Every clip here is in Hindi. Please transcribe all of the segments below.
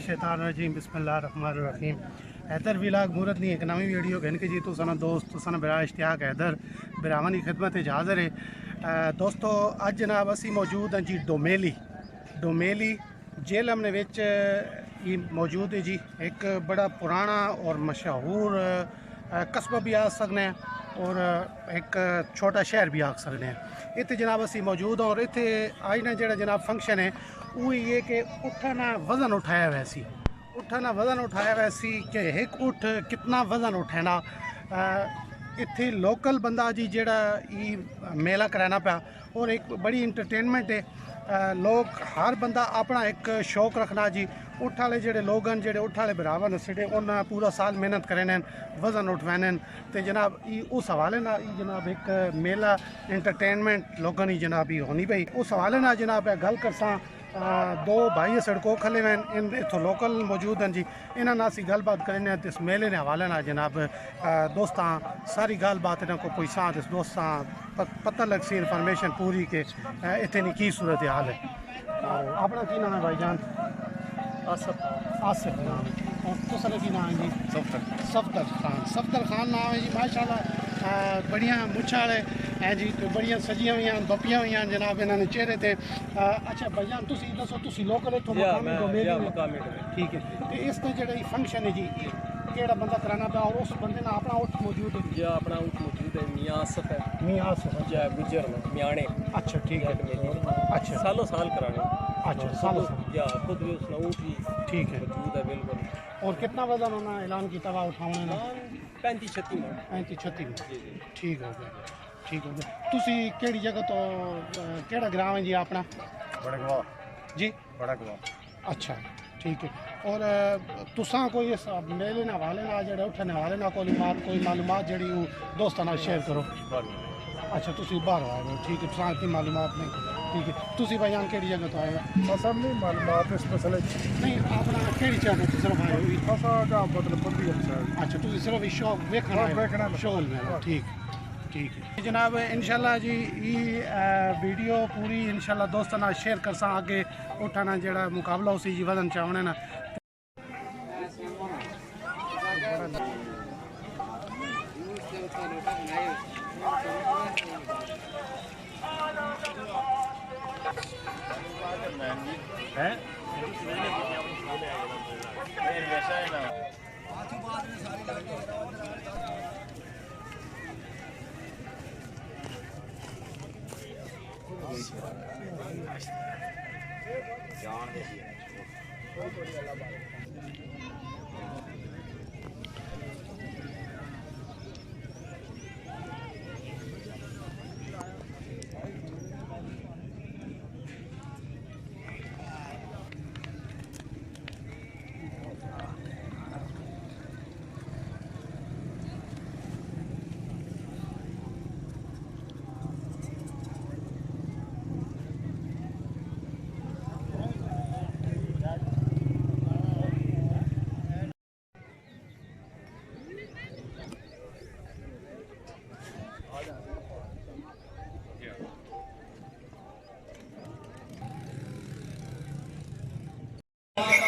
मिनशैतानिर्रजीम बिस्मिल्लाहिर्रहमानिर्रहीम। हैदर विलाग मूरत नहीं एक नवी वीडियो घन के जी तो सना दोस्त तो सना बरा इश्तियाक हैदर बिरावनी खिदमत हाज़र है। दोस्तों अज जनाब असी मौजूद हैं जी डोमेली जेल हमने विच ये मौजूद है जी। एक बड़ा पुराना और मशहूर कस्बा भी आ सकते हैं और एक छोटा शहर भी आ सकते हैं। इतने जनाब असी मौजूद हैं और इतने आज ना जो जनाब फंक्शन है वो ये कि उठाना वज़न उठाया वैसी उठाना वज़न उठाया वैसी कि एक उठ कितना वज़न उठाना। इत्थे लोकल बंदा जी जेड़ा ये मेला कराना पाया और एक बड़ी इंटरटेनमेंट है। लोग हर बंदा अपना एक शौक रखना जी। उठ वाले जेडे लोग हैं जेडे उठ वाले बराबर नसड़े उन्हें पूरा साल मेहनत करें वज़न उठवाने तो जनाब ये उस हवाले ना जनाब एक मेला इंटरटेनमेंट लोगों की जनाब ही होनी पई। उस हवाले ना जनाब गल करसा दो भाई सड़कों खले हुए इन इतों लोकल मौजूद हैं जी। इन्होंने असी गलबात करें तो इस मेले के हवाले ना जनाब दोस्तां सारी गलबात इन्हों को पुछसा तो दोस्तां पता लग सी इन्फॉर्मेशन पूरी के इतनी की सूरत हाल है। अपना की नाम है भाईजान? आसिफ नाम और तुसरा की नाम है जी? सफदर खान नाम है जी। माशाल्लाह बढ़िया मुछा वाले हैं जी तो बढ़िया सजिया हुई हैं बपिया हुई हैं जनाब इन्होंने चेहरे थे। अच्छा भाईजान तुसी दसो तुसी लोकल इत्थों मुकामी ठीक है तो इस तो जो फंक्शन है जी केड़ा बंदा कराना था और उस बंदे ना अपना उठ मौजूद है जी? अपना उठ मौजूद है मियां आसिफ है जय गुजर मियाणे। अच्छा ठीक है अच्छा सालों साल कराने। अच्छा सालों या खुद भी उसने उठ ही ठीक है मौजूद है बिल्कुल। और कितना वजन होना ऐलान की तवा उठाने ना? 35-36 ठीक हो गया ठीक हो गया। तुसी केड़ी जगह तो केड़ा ग्राम है जी अपना? बड़ा गवा जी बड़ा गवा। अच्छा ठीक है। और तुसा कोई इस मेले ने हवाले ना जेड़े उठने हवाले ना कोई मालूमात जेड़ी दोस्तां नाल शेयर करो। अच्छा तुसी बाहर आए हो ठीक है तुसा की मालूमात नहीं ठीक है। तुसी भाईजान केड़ी जगह तो आए हो? असल नहीं मालूमात इस मसले नहीं अपना केड़ी जगह तो सिर्फ आए हो असा का मतलब बंदी अच्छा तुसी सिर्फ शौक देखना शोल में ठीक ठीक है जनाब। इंशाल्लाह जी ये वीडियो पूरी इंशाल्लाह दोस्तों नाल शेयर करसा आगे उठाना जेड़ा मुकाबला उसी जी वजन चावने ना। है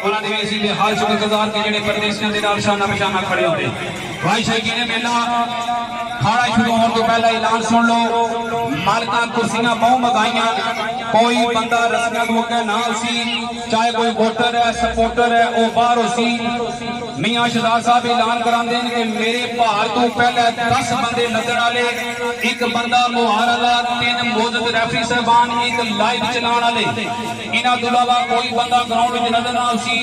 उन्होंने भी इसी हाल शुक्रगुजार के जेडे परदेसियों के नाल शाना पशाना खड़े होते भाई शाही ने मेला खाड़ा शुरू होने तो पहला ऐलान सुन लो। मालिका कुर्सियां बहु मंगाइया कोई बंदा रस्सियां धोके नाल सी चाहे कोई वोटर है सपोर्टर है वो बाहर हो सी। मियां शहजाद साहब ऐलान कराते हैं कि मेरे भार तो पहले 10 बंदे लदन वाले एक बंदा मुहार वाला 3 मोजद रेफरी साहबान एक लाइव चलाने वाले इन्हां तो इलावा कोई बंदा ग्राउंड में नजर ना सी।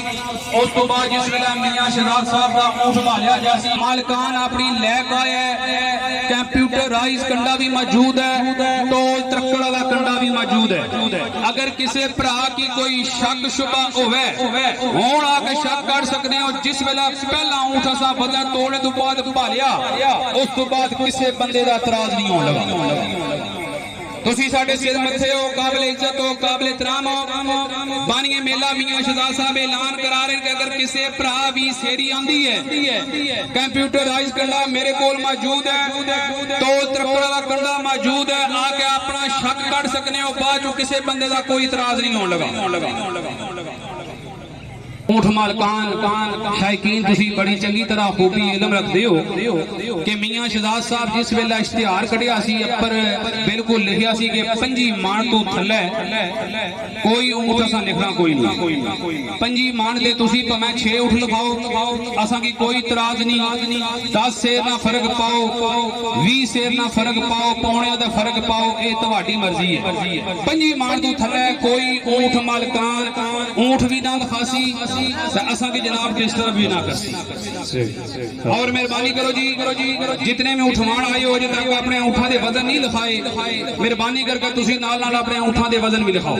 उस तो बाद जिस वेले मियां शहजाद साहब का ऊंट भालिया जैसी मालकान अपनी लैक आए कंप्यूटराइज कंडा भी मौजूद है टोल त्रक्कड़ वाला कंडा भी मौजूद है। अगर किसी भरा की कोई शक शुबा होवे हुण आके शक कर सकते हो जिस वेले पहला ऊंट असा वजन तोड़ने तो बाद भालिया उस तो बाद किसी बंदे का इतराज नहीं होने लगा। तुसी साडे सिर मथे हो काबिल इज्जत हो काबिल एहतराम हो बानिए मेला मियां शहजाद साहब ऐलान करा रहे हैं कि अगर किसी भरा भी सेरी आंदी है कंप्यूटराइज कंडा मेरे कोल मौजूद है तो त्रक्कड़ दा कंडा मौजूद है आके अपना शक कढ़ सकने हो बाद किसी बंदे का कोई इतराज नहीं होने लगा। ऊठ मालकान शायकीन तुसी बड़ी चंगी तरह खूबी इलम रखते हो कि मियां शहजाद साहब जिस वेला इश्तिहार कढ़िया सी अपर बिल्कुल लिखिया सी कि 5 मान तो थल्ले कोई ऊठ असा लिखना कोई नहीं 5 मान दे तुसी भावें 6 ऊठ लिखाओ असा की कोई इतराज नहीं 10 शेर ना फर्क पाओ 20 शेर ना फर्क पाओ पौने दा फर्क पाओ ये तुम्हारी मर्जी है 5 मान तो थल्ले कोई ऊठ मालकान ऊठ भी ना लिखासी असा की जनाब डिस्टर्ब भी ना कर और मेहरबानी करो जी जितने में उठवान आए हो अजे तक अपने ऊँठा के वजन नहीं लिखाए मेहरबानी करके तुसी नाल नाल अपने ऊँठा के वजन भी लिखाओ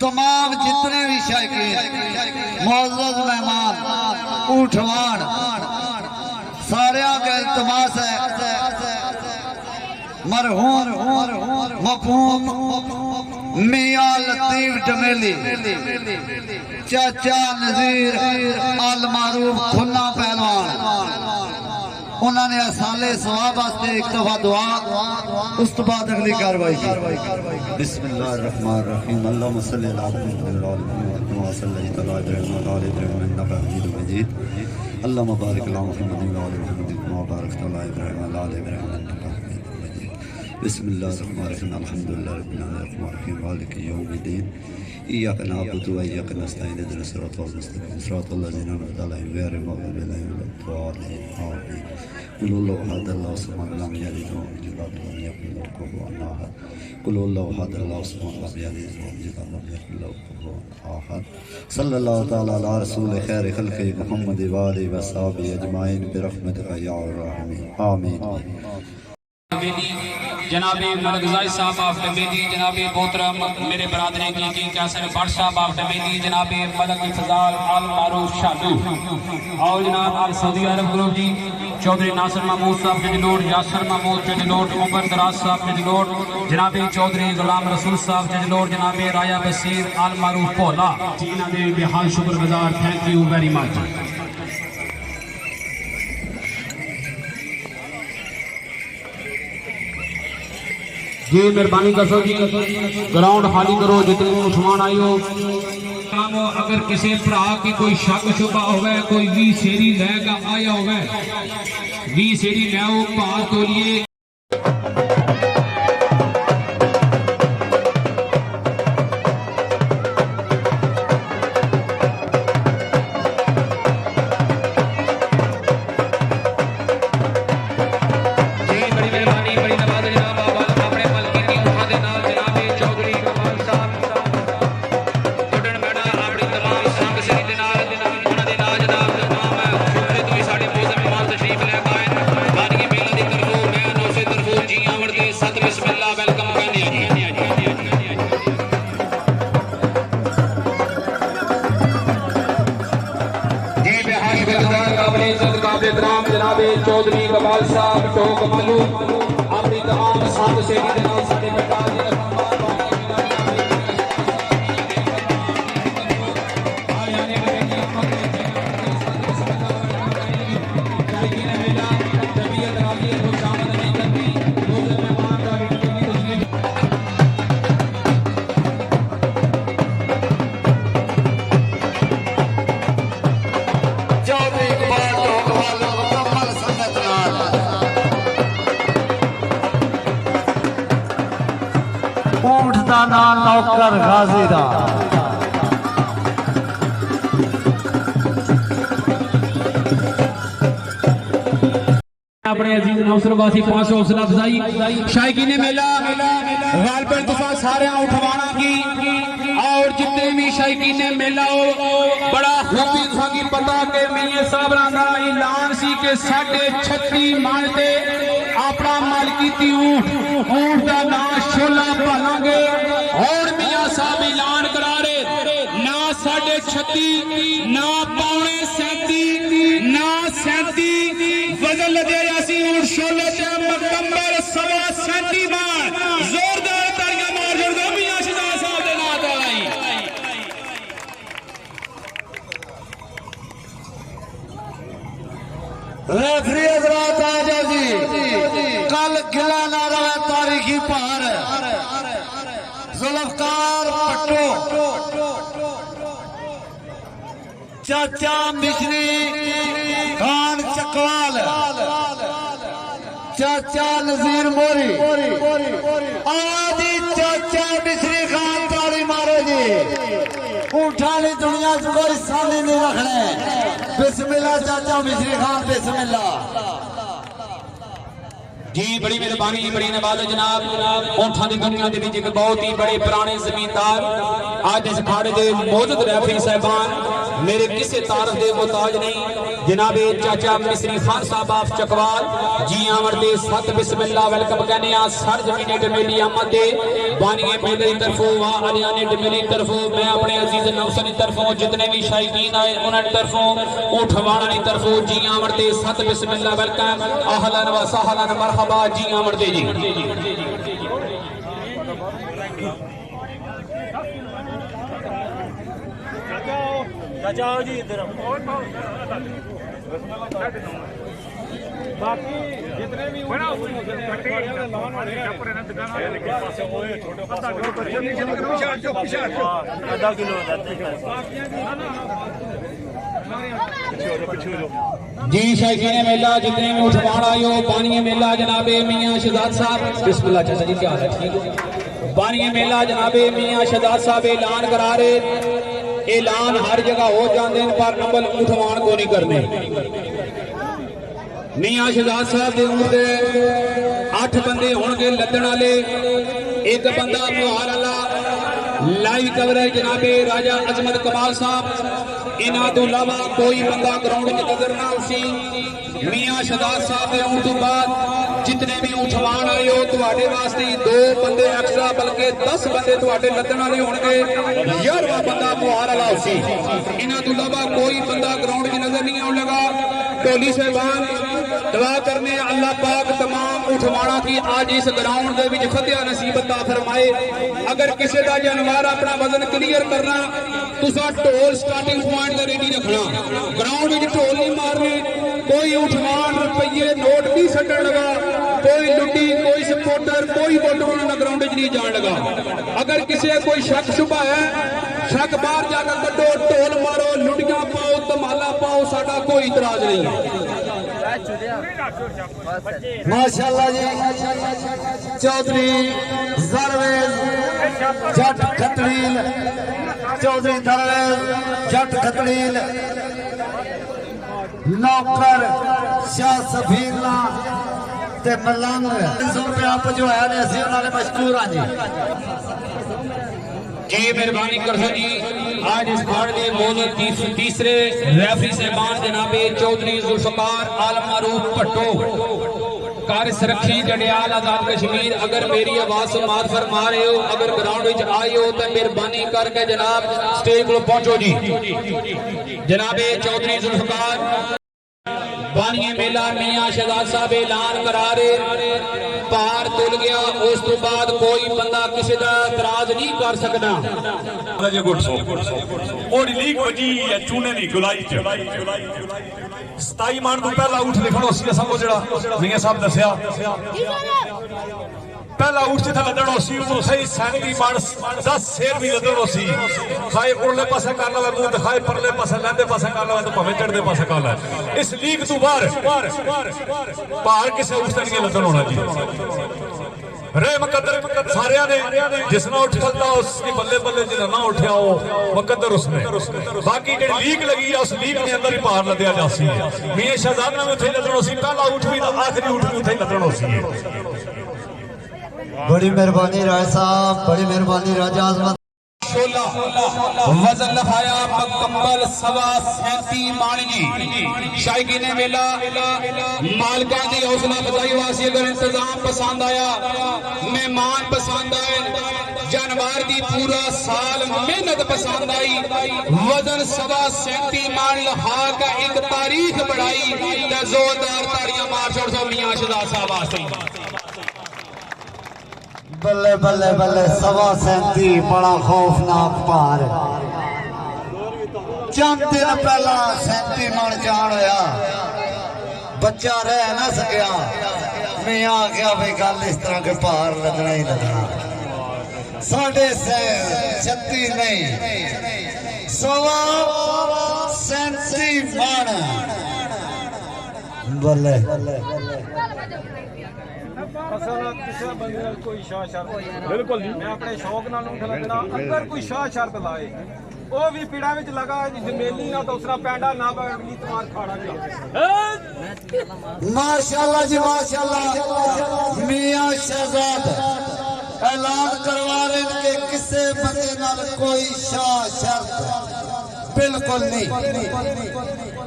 तमाम जितने भी शायकीन मुअज़्ज़ज़ मेहमान उठवान सारे का इल्तिमास है मरहूम मफहूम मियां लतीफ डमेली चाचा नजीर अल मारूफ खुन्ना पहलवान उन्होंने साले सवाब वास्ते एक दफा दुआ उस तो बाद अगली कार्रवाई की। बिस्मिल्लाहिर्रहमानिर्रहीम अल्लाहुम्मा सल्लि अला मुहम्मद व अला आलि मुहम्मद इन्नका हमीदुम मजीद अल्लाहुम्मा बारिक अला मुहम्मद व अला मुहम्मद कमा बारकता अला इब्राहीम व अला आलि इब्राहीम इन्नका हमीदुम मजीद बिस्मिल्लाहिर्रहमानिर्रहीम अल्हम्दुलिल्लाहि रब्बिल आलमीन मालिकि यौमिद्दीन इय्याका नअबुदु व इय्याका नस्तईन इहदिनस सिरातल मुस्तकीम सिरातल लज़ीना अनअमता अलैहिम गैरिल मग़्दूबि अलैहिम वलद्दालीन आमीन कुल हुवल्लाहु अहद अल्लाहु समद लम यलिद व lam yulad wa lam yakul lahu kufuwan ahad कुल हुवल्लाहु अहद अल्लाहु समद लम यलिद व lam yulad wa lam yakul lahu कुफुवन ahad सल्लल्लाहु तआला अला रसूल खैर खल्क़ि मुहम्मद व आलिहि व सहाबिहि अजमाइन बिरहमतिका या अर्हम आमीन। जनाबे मलकज़ाई साहब ऑफ डमेली जनाबे मोहतरम मेरे बरादरी की कैसर भट्ट साहब ऑफ डमेली जनाबे मलक फजाल अल मारूफ शालू और जनाब अल सऊदी अरब ग्रुप जी चौधरी नासिर महमूद साहब जजलोट यासर महमूद जजलोट उमर दराज साहब जजलोट जनाबे चौधरी गुलाम रसूल साहब जजलोट जनाबे राया बसीर अल मारूफ भोला जिन्होंने बेहाल शुक्रगुजार थैंक यू वेरी मच। जी मेहरबानी करो जी ग्राउंड खाली करो जितने उठवान आई हो अगर किसी भरा की कोई शक शुबा होवे कोई भी शेरी लैगा आया होवे भी शेरी लैओ भार तोलिए जनाबे चौधरी कमाल साहब टोक मालू अपनी तमाम साथ से नौकर गाजी दा अपने अजीज नौसरवासी 500 हौसला अफजाई शायकीन मेला गालबन तुसा सारे उठवाना की और जितने भी शायकीन मेला हो बड़ा खूबी तुसा की पता के मियां साहब का ऐलान सी के 36.5 मान ते अपना मालकीती ऊंट का नाम शोला पालांगे और मियां साहब ऐलान करा रहे ना 36.5 ना पौने 37 ना 37 वजन लदे यासी ऊंट शोले ते मुकम्मल 37 मान जोरदार तालियां मार जोड़ दो मियां शहजाद साहब दे नाम ताई रेफरी हजरात आजा जी कल गिला ना रहा तारीखी पार जुल्फकार पट्टो चाचा मिश्री खान चकवाल, चाचा नजीर मोरी, आदि चाचा मिश्री खान, ताली मारो जी। ऊँठानी दुनिया से कोई सामने नहीं रखने। बिस्मिल्लाह चाचा मिश्री खान, बिस्मिल्लाह जी। बड़ी मेहरबानी, बड़ी नवाज जनाब। ऊँठां दी दुनिया दे विच एक बहुत ही बड़े पुराने जमींदार आज इस अखाड़े दे मौजूद रैफरी साहबान मेरे किसी तारफ दे मोहताज नहीं। जनाबे चाचा मिसरी खान साहब ऑफ चकवाल जी आमरदे सत बिस्मिल्लाह वेलकम कहने आ। सर जमीने डमेली आमद दे बानिए मेरे तरफों वा अलियाने डमेली तरफों मैं अपने अजीज नौसर की तरफों जितने भी शायकीन आए उन्होंने तरफों ऊँठवाणा की तरफों जी आमरदे सत बिस्मिल्लाह वेलकम आहलन व सहलन मरहबा जी आमरदे जी। चाचा जी इधर बाकी जितने भी आधा किलो जी। शायकीन मेला जितने भी उठवाण आयो बानिए मेला जनाबे मियाँ शहजाद साहब बिस्मिल्लाह। चाचा जी क्या हाल है? ठीक है। बानिए मेला जनाबे मियाँ शहजाद साहब ऐलान करा रहे। ऐलान हर जगह हो जाते हैं पर नंबर उठवाण को नहीं करने। मियाँ शहजाद साहब के ऊँट 8 बंदे होंगे लदन वाले, एक बंदा मुहार वाला। लाइव कवरेज जनाबे राजा अजमत कमाल साहब। इन्हों तो इलावा कोई बंदा ग्राउंड में नजर ना उसी। मियाँ शहजाद साहब के ऊँट तो बाद जितने भी उठवाण आए हो तुहाडे वास्ते 2 बंदे एक्स्ट्रा बल्कि 10 बंदे तुहाडे लदन वाले होंगे। 11वां बंदा मुहार वाला उसी। इन्हों तो इलावा कोई बंदा ग्राउंड में नजर नहीं आने लगा। टोली साहबान दुआ करने अल्लाह पाक तमाम उठवाणा की आज इस ग्राउंड के विच फतेह नसीब अता फरमाए। अगर किसी का जानवर अपना वजन क्लीयर करना तुसा ढोल स्टार्टिंग पॉइंट का रेडी रखना। ग्राउंड में ढोल नहीं मारने। कोई उठवाण रुपये नोट नहीं छड्डण लगा। कोई लुड्डी कोई सपोर्टर कोई वोटर ग्राउंड नहीं जान लगा। अगर किसी कोई शक शुबा है शक बाहर जाकर कड्डो, ढोल मारो, लुडियां पाओ, धमाला पाओ, साडा कोई इतराज नहीं है। माशाल्लाह जी। चौधरी दरवेज जट खतरील, चौधरी दरवेज जट खतरील, नौकर शाह सफीरला ते मलंग 300 रुपया आप जो है ने असी उन्होंने मशकूर हाँ जी। जी मेहरबानी कर सो जी। आज इस अखाड़े के मौजूद तीसरे रेफरी साहबान जनाबे चौधरी जुल्फकार आलम मारूफ भट्टो कार सुरक्षी जड़ियाल आजाद कश्मीर। अगर मेरी आवाज समात फरमा रहे हो, अगर ग्राउंड में आए हो तो मेहरबानी करके जनाब स्टेज को पहुंचो जी। जनाबे चौधरी जुल्फकार बानिए मेला मियाँ शहजाद साहब ऐलान करा रहे पार तुल गया। उस तो बाद कोई बंदा किसी का इतराज नहीं कर सकता। लीग वजी है चूने दी गुलाई 27 मान तो पहला उठ लिखणो सी सबको जेड़ा मियां साहब दसया। पहला उठ जिथे लदणो सी उदों सही 37 मान 10 शेर भी लदणो सी। खाए उरले पासे कर लवे मुंह दिखाए परले पासे लैंदे पासे कर लवे तो भावे चढ़दे पासे कर ले। इस लीग तो बाहर बाहर किसे उठ नहीं लदण होना जी। रे मुकद्दर सारिया ने जिसना उठ सकता उसकी बल्ले बल्ले जिन्हें ना उठा हो मुकद्दर उसने। बाकी जी लीग लगी है उस लीग के अंदर ही पार लदया जासी है। मियां शहजाद ने उठे लदणो सी, पहला उठ भी आखिरी उठ भी उठे लदणो सी। बड़ी मेहरबानी राय साहब, बड़ी मेहरबानी राजा आजमत। वजन लखाया मुकम्मल 37 मान जी। शायकीन मेला मालका की हौसला अफजाई वास्ते अगर इंतजाम पसंद आया, मेहमान पसंद आए, जानवर की पूरा साल मेहनत पसंद आई, वजन 37 मान लखा का एक तारीख बढ़ाई तो जोरदार तालियां मार छोड़ मियां शहजाद साहब वास्ते। बल्ले बल्ले बल्ले 37 बड़ा खौफनाक पार। चंद दिन पहला 37 मन जान होया, बच्चा रह ना सकिया। मैं आख्या भाई गल इस तरह के पार लगना ही लगना। 36 नहीं 37 37 मन बल्ले ਕਿਸੇ ਬੰਦੇ ਨਾਲ ਕੋਈ ਸ਼ਾਹ ਸ਼ਰਤ ਬਿਲਕੁਲ ਜੀ ਮੈਂ ਆਪਣੇ ਸ਼ੌਕ ਨਾਲ ਊਠ ਲੱਗਣਾ ਅਗਰ ਕੋਈ ਸ਼ਾਹ ਸ਼ਰਤ ਲਾਏ ਉਹ ਵੀ ਪੀੜਾ ਵਿੱਚ ਲਗਾ ਜਮੇਲੀ ਨਾ ਦੂਸਰਾ ਪੈਂਡਾ ਨਾ ਅਗਲੀ ਤਮਾਰ ਖਾੜਾ माशाल्लाह जी माशाल्लाह मियां शहजाद ऐलान करवा रहे हैं कि किसी बंदे नाल कोई शाह शर्त बिल्कुल नहीं।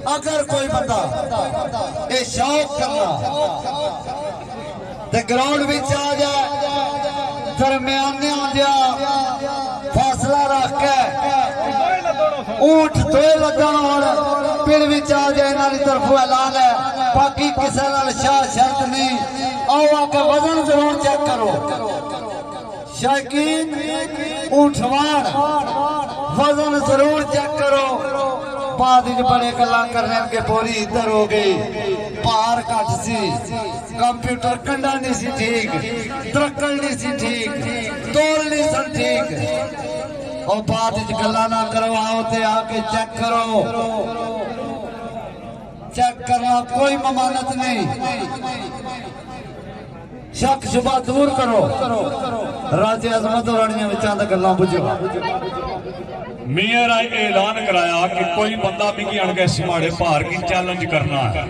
अगर कोई बंदा ये शौक करना ते ग्राउंड विच आ जाए दरम्याने आ फासला रख के ऊंट दोए लगन और पिंड विच आ जाए इन्हां दी तरफों ऐलान है बाकी किसी नाल शाह शर्त नहीं। आओ आके वजन जरूर चेक करो शायकीन ऊंठवान वजन जरूर चेक करो। बाद बड़े गल्लां करने के बोरी इधर हो गई भार घट सी कंप्यूटर कंडा नहीं सी ठीक तरक्कल नहीं सी ठीक तोल नहीं सन ठीक और बाद गल्लां ना करवाओ ते आके चेक करो। चेक करना कोई ममानत नहीं शक शुबा दूर करो राजे अजमत रानियां विचां दा गल्लां बुझो। मियां राय ऐलान कराया कि कोई बंदा मिगी अणके सिमाड़े भार की चैलेंज करना है।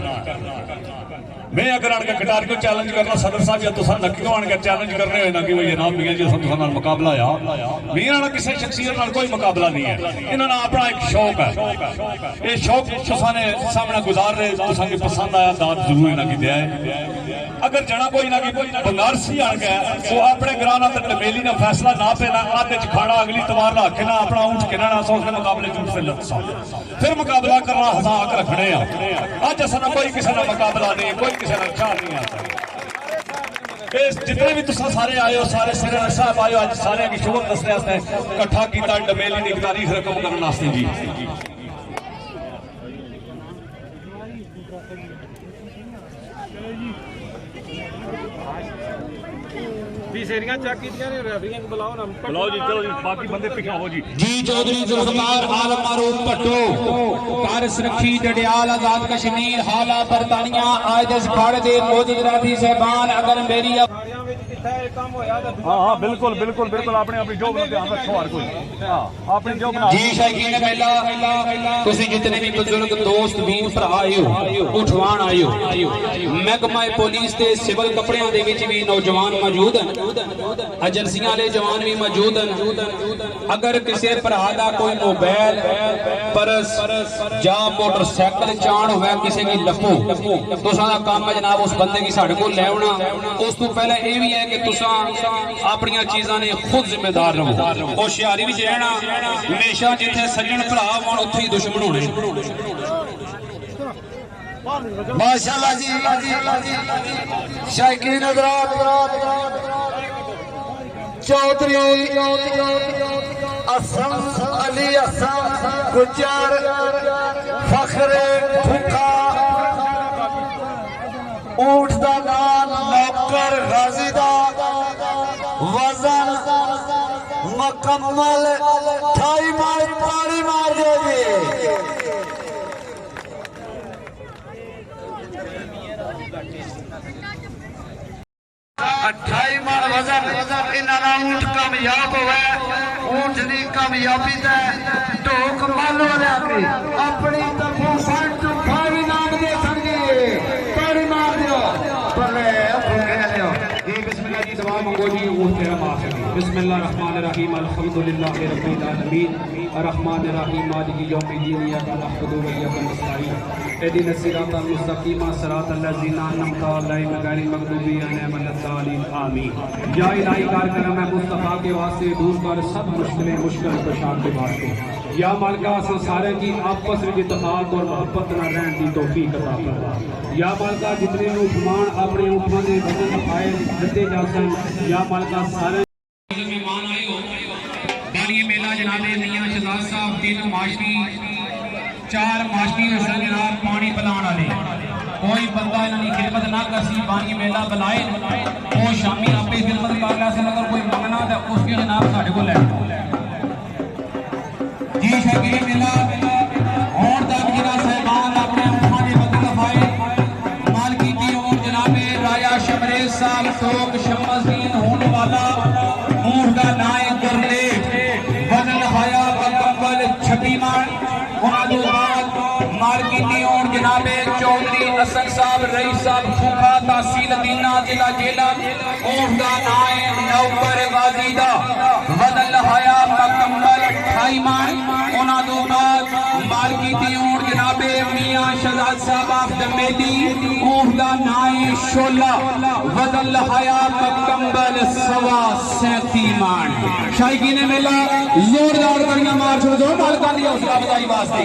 मैं अगर अणके खिडारी को चैलेंज करना सदर साहब या तुसा नक्की को अणके चैलेंज करने हो ना कि भाई जनाब मियां जी तुसा नाल मुकाबला आ मियां नाल किसी शख्सियत नाल कोई मुकाबला नहीं है। इन्हां दा अपना एक शौक है ये शौक तुसा ने सामने गुजार रहे तुसा की पसंद आया दाद जरूर इन्हां की दिया है। अगर जना कोई ना कि बनारसी आ गया वो अपने ग्रां ते डमेली ने फैसला ना पेना आधे च खाना अगली तवार ला के ना अपना ऊंट के ना उसके मुकाबले ऊंट से लत्सा फिर मुकाबला करना हसाक रखने अज असा कोई किसी का मुकाबला नहीं कोई किसी का चाह नहीं आता। जितने भी तुसा सारे आए हो सारे सिर साहब आए हो अज सारे की शुभ दसने कट्ठा किया डमेली की तारीख रकम करने जी। सेरियां चेक कीतियां ने रेफरियां को बुलाओ ना बुलाओ जी चलो जी बाकी बंदे पिछा हो जी। जी चौधरी जुल्फकार आलम मारूफ भट्टो कारस रखी डडियाल आजाद कश्मीर हाला बरतानिया आज इस खाड़े दे मौजूद राफी साहबान अगर मेरी सारियां विच किथा ए काम होया ते हां बिल्कुल बिल्कुल बिल्कुल अपने अपनी जॉब में ध्यान रखो हर कोई हां अपनी जॉब बना जी शायकीन मेला तुसी जितने भी बुजुर्ग दोस्त वीर भरा आए हो उठवान आए हो महकमा पुलिस ते सिविल कपड़ियां दे विच भी नौजवान मौजूद हैं एजेंसियां वाले जवान भी मौजूद हैं। अगर किसी भरा का कोई मोबाइल परस या मोटरसाइकिल चाण हो किसी की लपो तुसा दा काम है जनाब उस बंदे की साढ़े को ले आना। उस तो पहले यह भी है कि तुसा अपनी चीज़ों ने खुद जिम्मेदार रहो होशियारी भी रहना हमेशा जिथे सज्जन भरा होण उत्थे ही दुश्मन होने। माशाल्लाह जी शायकीन हज़रात चौधरी असम अली असम गुज्जर फखरे भूखा ऊंट दा नाम नौकर गाजी दा वजन मुकम्मल 28 मार ताड़ी मार दे जी। 28 मन वजन इन्होंने ऊंट कामयाब हुआ ऊंट की कामयाबी ढोक मालो लिया अपनी तरफों 5 इनाम दे सके ताड़ी मार दियो भले लियो जी बिस्मिल्लाह जी दुआ मंगो जी वो तेरा माफ है। बिस्मिल्लाह रहमान रहीम अल्हम्दुलिल्लाह रब्बिल आलमीन अर्रहमान रहीम मालिक यौमिद्दीन इय्याका नअबुदु व इय्याका नस्तईन इहदिना सिरातल मुस्तकीम सिरातल लज़ीना अनअमता अलैहिम गैरिल मग़दूबी अलैहिम वलद्दालिन आमीन। या इलाही कार करम है मुस्तफा के वास्ते दूर कर सब मुश्किलें मुश्किल कुशाद के वास्ते या मालिका असां सारे की आपस में इत्तेफाक और मोहब्बत नाल रहन दी तौफीक अता फरमा। या मालिका जितने उठमान अपने उठमान दे वजन पाए दिते जा सन या मालिका सारे मेहमान आए हो बानी मेला जनाबे मियां शहजाद साहब 3 माशरी 4 माशरी हसन जनाब पानी पिलाने वाले कोई बंदा इन्होंने खिदमत ना करसी बानी मेला बुलाए वो शामी आपे खिदमत कर ला सन अगर कोई मंगना तो उसकी जनाब साढ़े को लै जी शायकीन मेला और हसन साहब रईस साहब खूखा तहसील दीना जिला जेला उनका नाम नौकर गाजी दा वदल हया मुकम्मल 28 मान उन्हां तो बाद मालकी दी ऊंट जनाबे मियां शहजाद साहब ऑफ दमेली उनका नाम शोला वदल हया मुकम्मल 37 मान शायकीन मेला जोरदार तालियां मार छोड़ दो मालका दी हौसला अफजाई वास्ते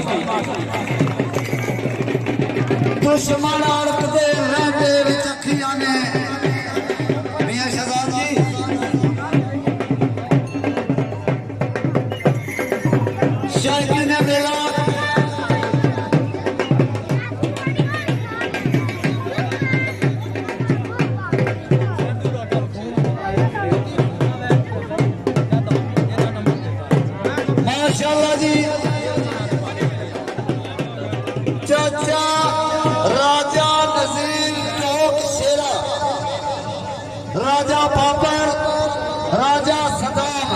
दुश्मन अड़कते रहते विच अखियां ने मियां शहजाद जी शायकीन मेला माशाअल्लाह जी चाचा राजा नजीर टोक शेरा राजा बाबर राजा सदाम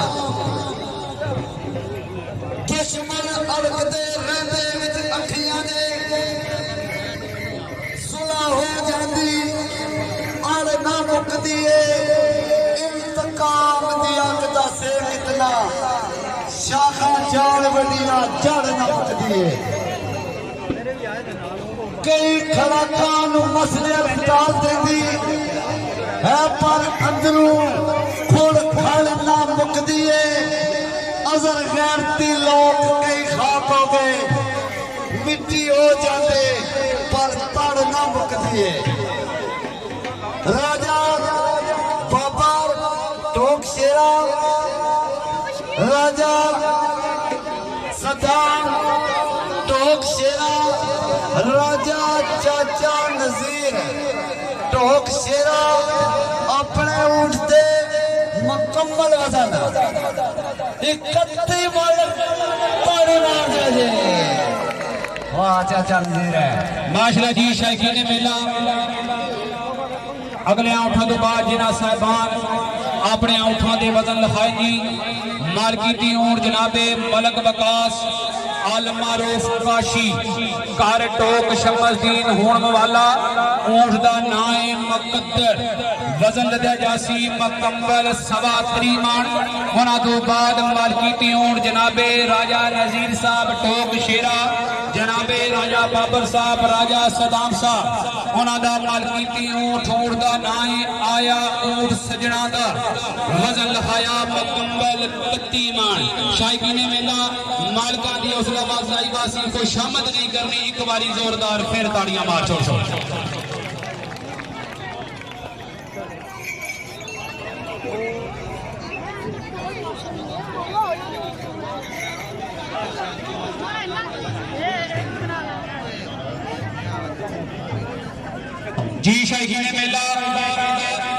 दुश्मन अड़कते रहते विच अखियां दे सुलह हो जाती अड़ ना मुकदी इंतकाम दिया कदा से इतना शाखा जान बड़िया जड़ ना मुकदी कई खराकान मसले डाल देती है पर अंदरों खुड़ खड़ ना मुकदी अजर गैरती लोग कई खाक हो गए मिट्टी हो जाते पर तड़ ना मुकदी राजा बाबर टोक शेरा राजा सदाम टोक शेरा राजा चाचा नजीर टोक शेरा अपने ऊंट दे मुकम्मल वजन 31 मन पर मार दे वाह चाचा नजीर है माशाअल्लाह जी शायकीन मेला अगले ऊँटों तो बाद जिन्हां साहिबान अपने ऊँटों के वजन लिखाए जी मालकी दी ऊँट जनाबे मलक वकास आल मारूफ काशी कार टोक शमसदीन होण वाला ऊँट दा नाम है मुकद्दर वजन लदया जासी मुकम्मल 37 मान उन्हां तो बाद मालकी दी ऊँट जनाबे राजा नजीर साहब टोक शेरा जनाबे राजा बाबर साहब राजा सदाम साहब उन्हां दा मालकी दी ऊँट दा नाम है आया ऊँट सजना दा वजन लिखाया मुकम्मल 31 मान शायकीन मेला मालका दी हौसला अफजाई वासी को शामत नहीं करनी एक बारी जोरदार फिर ताड़ियां मार छोड़ जी शायकीन मेला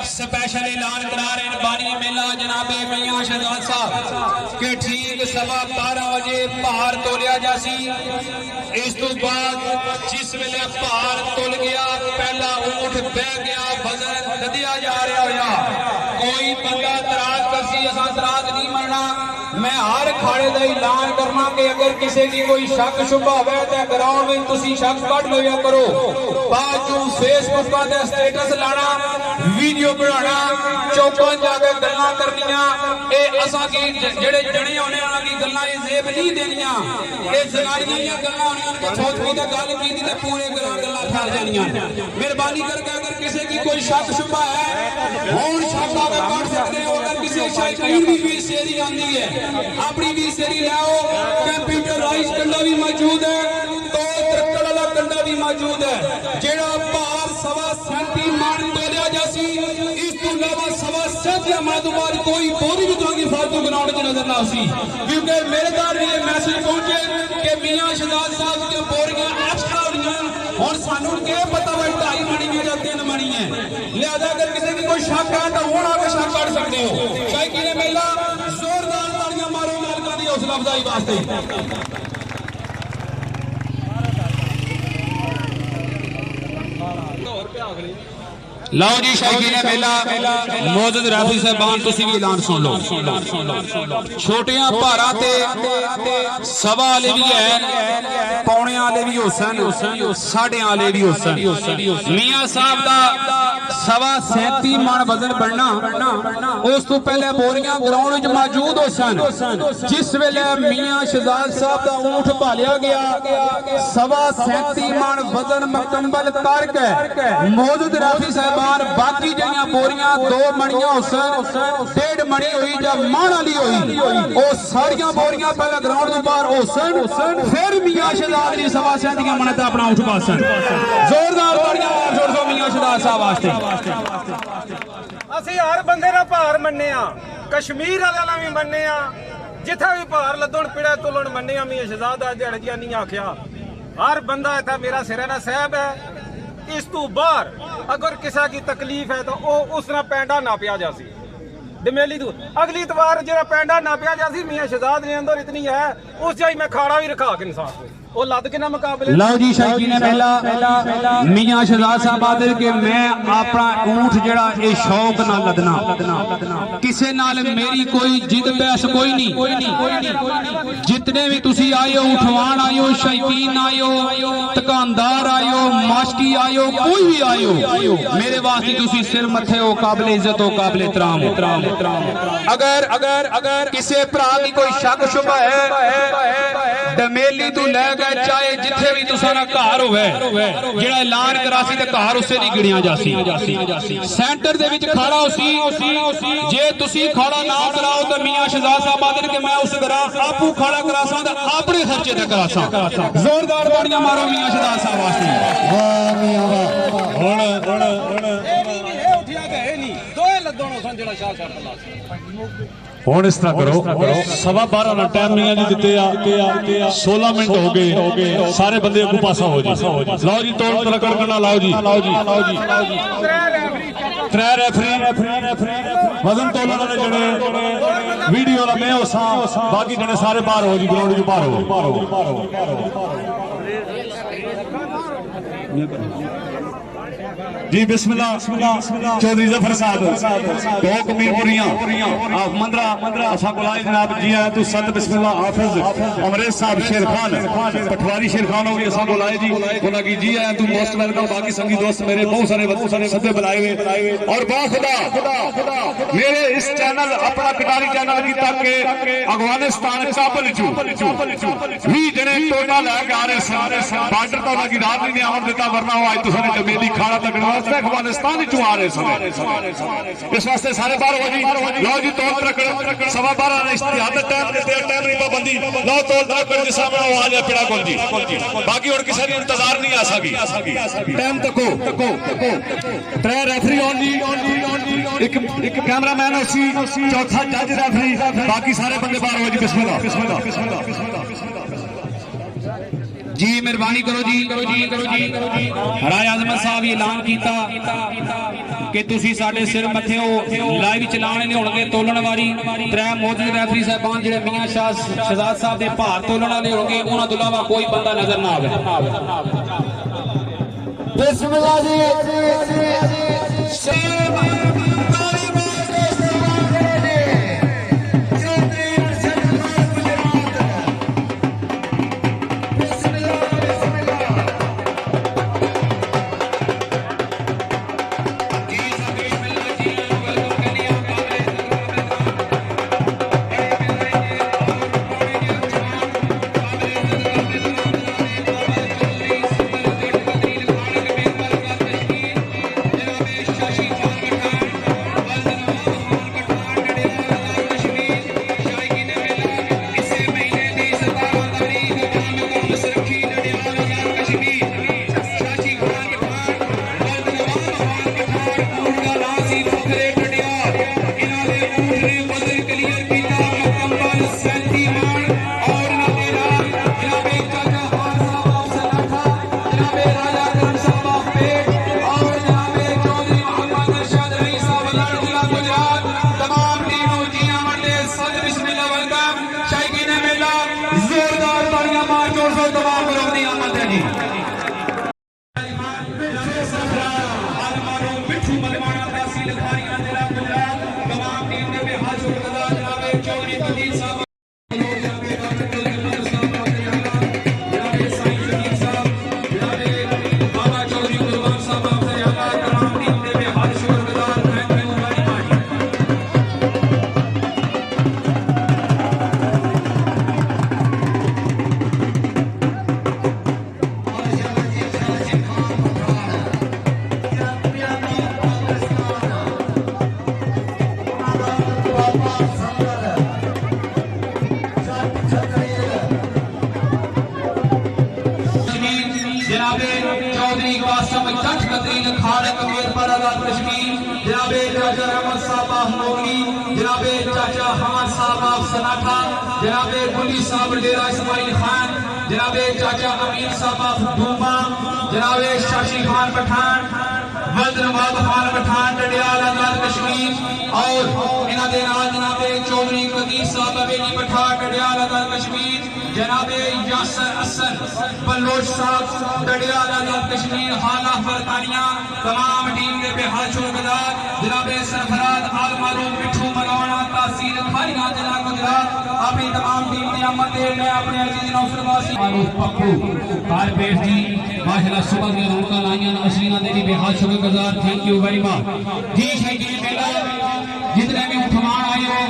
स्पेशल ऐलान करा रहे हैं बानी मेला जनाबे मियां शहजाद साहब के ठीक 12:15 बजे भार तोलिया जासी इस तो बाद जिस वेले भार तुल गया पहला ऊँट बह गया वजन लदिया जा रहा होया कोई बंदा तराज करसी असा तराज नहीं मनना मैं हर खाड़े का ऐलान करना कि अगर किसी की कोई शक शुबा हो तो ग्राउंड में तुसी शक कट लिया करो बाजू फेसबुक का स्टेटस लाना वीडियो बनाना चौकों जाके गल्लां करनियां ए असा की जेड़े जने होने उन्हां दी गल्लां ए जेब नहीं देनियां ए जनानियां दी गल्लां होनियां कि छोटी दी गल कीती ते पूरे गल्लां फैल जानियां मेहरबानी करके अगर किसी की कोई शक शुबा है हुण शक आके कर सकते हो अगर किसी शायकीन की भी शेरी आंदी है अपनी भी शेरी लाओ कंप्यूटराइज कंडा भी मौजूद है तो तरकड़ वाला कंडा भी मौजूद है जेड़ा भार 37 मान तोलिया जासी इस तो इलावा 37 मान तो बाद कोई बोरी भी तुहां दी फालतू ग्राउंड च नजर ना आसी क्योंकि मेरे तक ये मैसेज पहुंचे कि मियां शहजाद साहब दी बोरियां एक्स्ट्रा होणियां हुण सानू के पता वा 2.5 मणी या 3 मणी है लिहाजा अगर किसी की कोई शक है तो हुण आके शक कर सकते हो शायकीन मेला जोरदार तालियां मारो मालका दी हौसला अफजाई वास्ते ਲਓ ਜੀ ਸ਼ਾਇਕੀ ਨੇ ਮੇਲਾ ਮੌਜੂਦ ਰਾਫੀ ਸਾਹਿਬਾਨ ਤੁਸੀਂ ਵੀ ਐਲਾਨ ਸੁਣ ਲਓ ਛੋਟੀਆਂ ਭਾਰਾਂ ਤੇ ਸਵਾ ਵਾਲੇ ਵੀ ਹੈ ਪੌਣਿਆਂ ਵਾਲੇ ਵੀ ਹੁਸਨ ਸਾਢਿਆਂ ਵਾਲੇ ਵੀ ਹੁਸਨ ਮੀਆਂ ਸਾਹਿਬ ਦਾ सवा 37 मन वजन बनना उस तो पहले बोरियां ग्राउंड में मौजूद हो सन जिस वेले मियां शहजाद साहब का ऊंट भालिया गया सवा 37 मन वजन मुकम्मल करके मौजूद राफी साहबान बाकी जड़ियां बोरियां 2 मणियां हो सन 1.5 मणी हुई जब मान वाली हुई वो सारियां बोरियां पहले ग्राउंड तो बाहर हो सन फिर मियां शहजाद ने सवा 37 मन का अपना ऊंट पा सन जोरदार तालियां जोड़ दो मियां शहजाद साहब वास्ते ਅਸੀਂ ਹਰ ਬੰਦੇ ਦਾ ਭਾਰ ਮੰਨੇ ਆ ਕਸ਼ਮੀਰ ਵਾਲਿਆਂ ਦਾ ਵੀ ਮੰਨੇ ਆ ਜਿੱਥੇ ਵੀ ਭਾਰ ਲੱਦਣ ਪਿੜਾ ਤੁਲਣ ਮੰਨੇ ਆ ਮੀਆਂ ਸ਼ਹਜ਼ਾਦਾ ਦਿਹਾੜੇ ਜਿਹਾ ਨਹੀਂ ਆਖਿਆ ਹਰ ਬੰਦਾ ਇੱਥੇ ਮੇਰਾ ਸਿਰਾਨਾ ਸਾਹਿਬ ਹੈ ਇਸ ਤੋਂ ਬਾਹਰ ਅਗਰ ਕਿਸੇ ਦੀ ਤਕਲੀਫ ਹੈ ਤਾਂ ਉਹ ਉਸ ਨਾਲ ਪੈਂਡਾ ਨਾਪਿਆ ਜਾਸੀ ਡਮੇਲੀ ਤੋਂ ਅਗਲੀ ਇਤਵਾਰ ਜਿਹੜਾ ਪੈਂਡਾ ਨਾਪਿਆ ਜਾਸੀ ਮੀਆਂ ਸ਼ਹਜ਼ਾਦ ਦੇ ਅੰਦਰ ਇਤਨੀ ਹੈ ਉਸ ਜਾਈ ਮੈਂ ਖਾੜਾ ਵੀ ਰਖਾ ਕੇ ਇਨਸਾਨ को ਉਹ ਲੱਦ ਕੇ ਨਾ ਮੁਕਾਬਲੇ ਲਓ ਜੀ ਸ਼ਾਇਕੀ ਨੇ ਪਹਿਲਾ ਮੀਆਂ ਸ਼ਹਜ਼ਾਦ ਸਾਹਿਬ ਆਦਰ ਕਿ ਮੈਂ ਆਪਣਾ ਊਂਠ ਜਿਹੜਾ ਇਹ ਸ਼ੌਕ ਨਾਲ ਲੱਦਣਾ ਕਿਸੇ ਨਾਲ ਮੇਰੀ ਕੋਈ ਜਿੱਦ ਬਹਿਸ ਕੋਈ ਨਹੀਂ ਜਿਤਨੇ ਵੀ ਤੁਸੀਂ ਆਇਓ ਉਠਵਾਨ ਆਇਓ ਸ਼ਾਇਕੀਨ ਆਇਓ ਦੁਕਾਨਦਾਰ ਆਇਓ ਮਾਸ਼ਕੀ ਆਇਓ ਕੋਈ ਵੀ ਆਇਓ ਮੇਰੇ ਵਾਸਤੇ ਤੁਸੀਂ ਸਿਰ ਮੱਥੇ ਹੋ ਕਾਬਲੇ ਇੱਜ਼ਤ ਹੋ ਕਾਬਲੇ ਇਤਰਾਮ अगर किसी भरा की कोई शक शुबा है डमेली तू लै गए चाहे जिथे भी तुसा ना घर होवे जेड़ा ऐलान करासी ते घर उसे नहीं गिणिया जासी सेंटर दे विच खड़ा होसी जे तुसी खड़ा ना कराओ तो मियां शहजाद साहब आदन के मैं उस तरह आपू खड़ा करासा ते अपने खर्चे ते करासा जोरदार ताड़ियां मारो मियां शहजाद साहब वास्ते वाह मियां वाह ਇਹ ਉੱਠਿਆ ਤੇ ਇਹ ਨਹੀਂ ਦੋਏ ਲੱਦਣੋਂ ਸਨ ਜਿਹੜਾ ਸ਼ਾਹ ਸ਼ਰਤ ਲਾ ਹੁਣ ਇਸ ਤਰ੍ਹਾਂ ਕਰੋ 12:15 ਦਾ ਟਾਈਮ ਮਿਆਂ ਜੀ ਦਿੱਤੇ ਆ 16 ਮਿੰਟ ਹੋ ਗਏ ਸਾਰੇ ਬੰਦੇ ਅੱਗੋਂ ਪਾਸਾ ਹੋ ਜੀ ਲਓ ਜੀ ਤੋੜ ਤਲਕੜ ਕਰਨਾ ਲਾਓ ਜੀ ਤਰੇ ਰੈਫਰੀ ਵਜ਼ਨ ਤੋਲਣ ਵਾਲੇ ਜਿਹੜੇ ਵੀਡੀਓ ਦਾ ਮੈਂ ਹੋਸਾਂ ਬਾਕੀ ਜਿਹੜੇ ਸਾਰੇ ਬਾਹਰ ਹੋ ਜੀ ਗਰਾਊਂਡ ਚ ਬਾਹਰ ਹੋ जी बिस्मिल्लाह चौधरी जफर साहब दो कमीरपुरियां मंदरा असा को लाए जनाब जी आया तू सत बिस्मिल्लाह हाफिज अमरेज साहब शेर खान पटवारी शेर खान होगी असा को लाए जी बोला कि जी आया तू मोस्ट वेलकम बाकी संगी दोस्त मेरे बहुत सारे सदे बुलाए हुए और बाखुदा मेरे इस चैनल अपना कटारी चैनल की तक के अफगानिस्तान काबुल भी जने टोटा लैके आ रहे बॉर्डर तो की रात नहीं आवन देता वरना हो आज तुसाने डमेली खाड़ा तक अफगानिस्तान चो आ रहे इस वास्ते सारे बाहर हो जी लो जी तौल रख 12:15 ने इश्तिहाद टाइम नहीं पाबंदी लो तौल रख जिस सामने आ जाए पिड़ा कोल जी बाकी और किसी इंतजार नहीं आ सकी टाइम तको त्रै रेफरी ऑन जी एक कैमरामैन उसी चौथा जज रेफरी बाकी सारे बंदे बाहर हो जी बिस्मिल्लाह जी मेहरबानी करो जी राय आजमत साहब ऐलान किया कि तुसी साडे सिर मथे हो लाइव चलाने ने होणगे तोलण वाली त्रै मौजूद रेफरी साहबान जेडे मियां शहजाद साहब दे भार तोलण वाले होणगे उन्हां तो इलावा कोई बंदा नजर ना आवे बिस्मिल्लाह जी मिठू मलवाना तहसील खारियां जिला गुजरात तमाम टीम ने बेहद शुक्रगुजार जनाब चौधरी कुलदीप साहब जनाबे चौधरी कासिम जट कदरीन खाड़क मीरपुर आजाद कश्मीर जनाबे चाचा रहमत साहब ऑफ मोगली जनाबे चाचा हमाद साहब ऑफ सनाठा जनाबे गुली साहब डेरा इस्माइल खान जनाबे चाचा अमीर साहब ऑफ डूमा जनाबे शाशी खान पठान वजनवाब खान पठान डडियाल आजाद कश्मीर और इन्हां दे नाल जनाबे चौधरी कदीर साहब हवेली पठान डडियाल आजाद कश्मीर जनाबे यासर असन बलोच साहब डडियाल आजाद कश्मीर हाला बरतानिया तमाम टीम के बेहद शुक्रगुजार जनाबे सरफराज आल मारूफ मिठू मलवाना तहसील खारियां जिला गुजरात अपनी तमाम टीम की आमद दे मैं अपने अजीज नौसर वासी मारूफ पप्पू कारपेट जी माशाल्लाह सुबह की रौनक लाइयां अशीना दे बेहद शुक्रगुजार थैंक यू वेरी मच जी शहीदी मेला जितने भी उठमान आए हो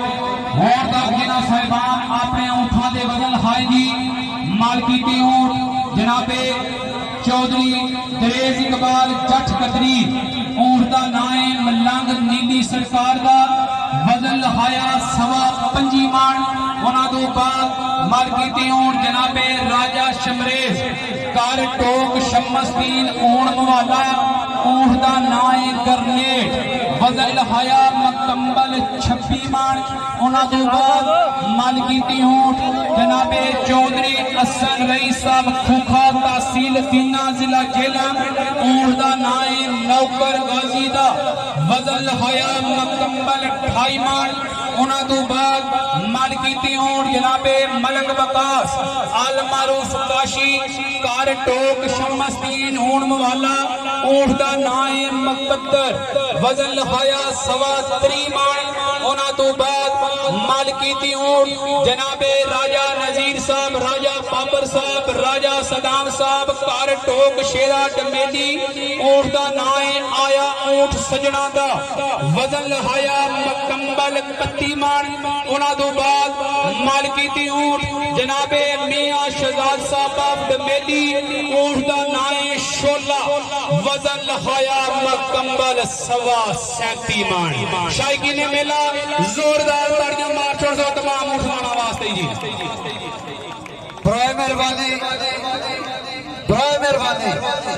और तक जिना साहिबान अपने उठा दे बदल हाय जी मालकी के ऊंट जनाबे चौधरी दरेज इकबाल जट कदरी ऊंट का नाम है मलंग नीली सरकार का वजन लहाया 25 मन उन्हां तो बाद मालकी के ऊंट जनाबे राजा शमरेज कार टोक शमसदीन ऊंट मवाला ऊंट का नाम है गरनेट वजन लहाया मुकम्मल 26 मन उन्हां तो बाद मालकी के ऊंट जनाबे चौधरी असन रईस साहब खूखा तहसील तीना जिला जेलम ऊंट का नाम है नौकर गाजी दा वजन लहाया मुकम्मल 28 मन उन्हां तो बाद मालकी ते ऊंट जनाबे मलंग वकास आल मारूफ काशी कार टोक शमसदीन ऊंट मवाला ऊंट का नाम है मुकद्दर वजन लहाया 23 मन उन्हां तो बाद मालकी ते ऊंट जनाबे राजा नजीर साहब राजा बाबर साहब राजा सदाम साहब कार टोक शेरा डमेली ऊंट का नाम है आया ऊंट सजना दा वजन लहाया मुकम्मल 31 मन उन्हां तो बाद मालकी ते ऊंट जनाबे मियां शहजाद साहब ऑफ डमेली ऊंट का नाम है शोला वजन लहाया मुकम्मल 37 मन शायकी ने मेला जोरदार ताड़ियां मार छोड़ दो तमाम उठवाना वास्ते जी बराए मेहरबानी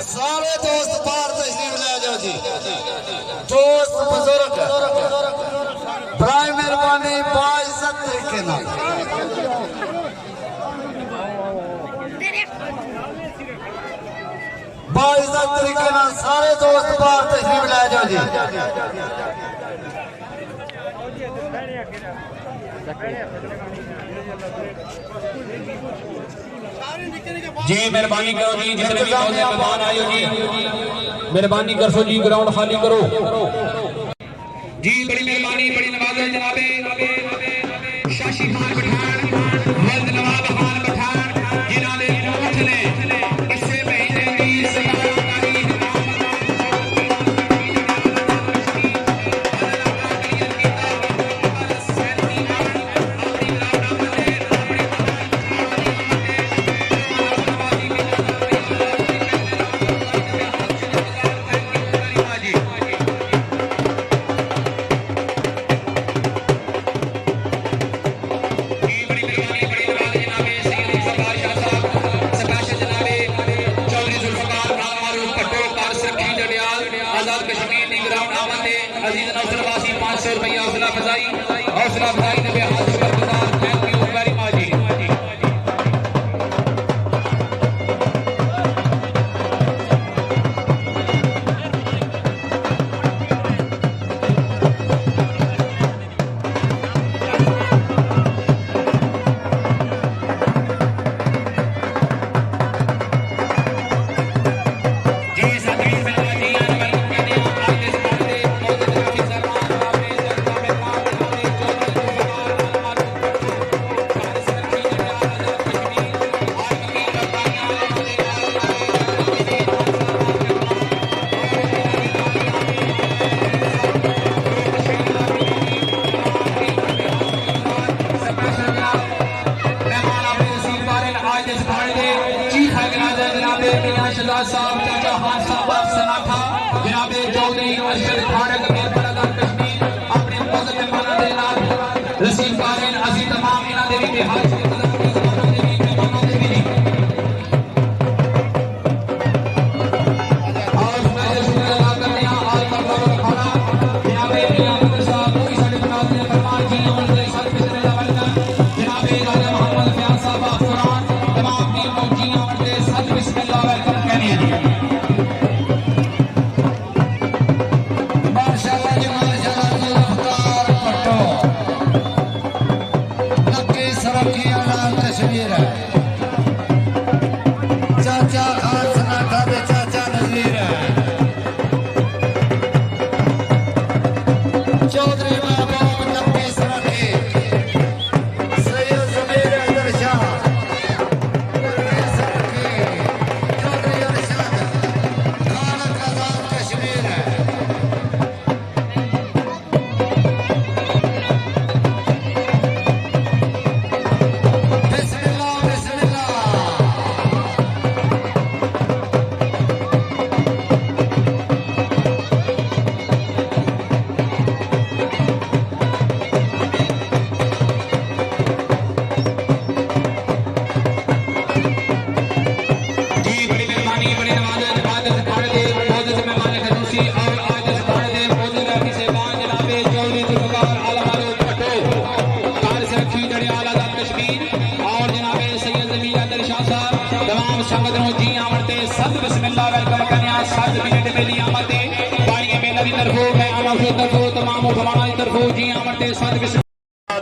सारे दोस्त बाहर तशरीफ ले जाओ जी दोस्त बुजुर्ग बराए मेहरबानी बाइज्जत तरीके नाल बाइज्जत तरीके नाल सारे दोस्त बाहर तशरीफ ले जाओ जी जी मेहरबानी करो जी जितने भी मेहमान आए हो जी मेहरबानी कर सो जी ग्राउंड खाली करो जी बड़ी मेहरबानी बड़ी नवाज़ जनाबे शाशी खान पठान वल्द नवाब खान पठान जिन्हां दे ऊंट ने इसे महीने दी सलाहकारी हौसला अफजाई ने बेहद शुक्रगुजार थैंक यू वेरी मच जी जी जनाब चौधरी अरशद खाड़क मेरपुर आजाद कश्मीर अपने मुअज़्ज़ज़ मेहमानां दे नाल रसीद कर रहे हैं। असीं तमाम इन्हां दे विच हाज़र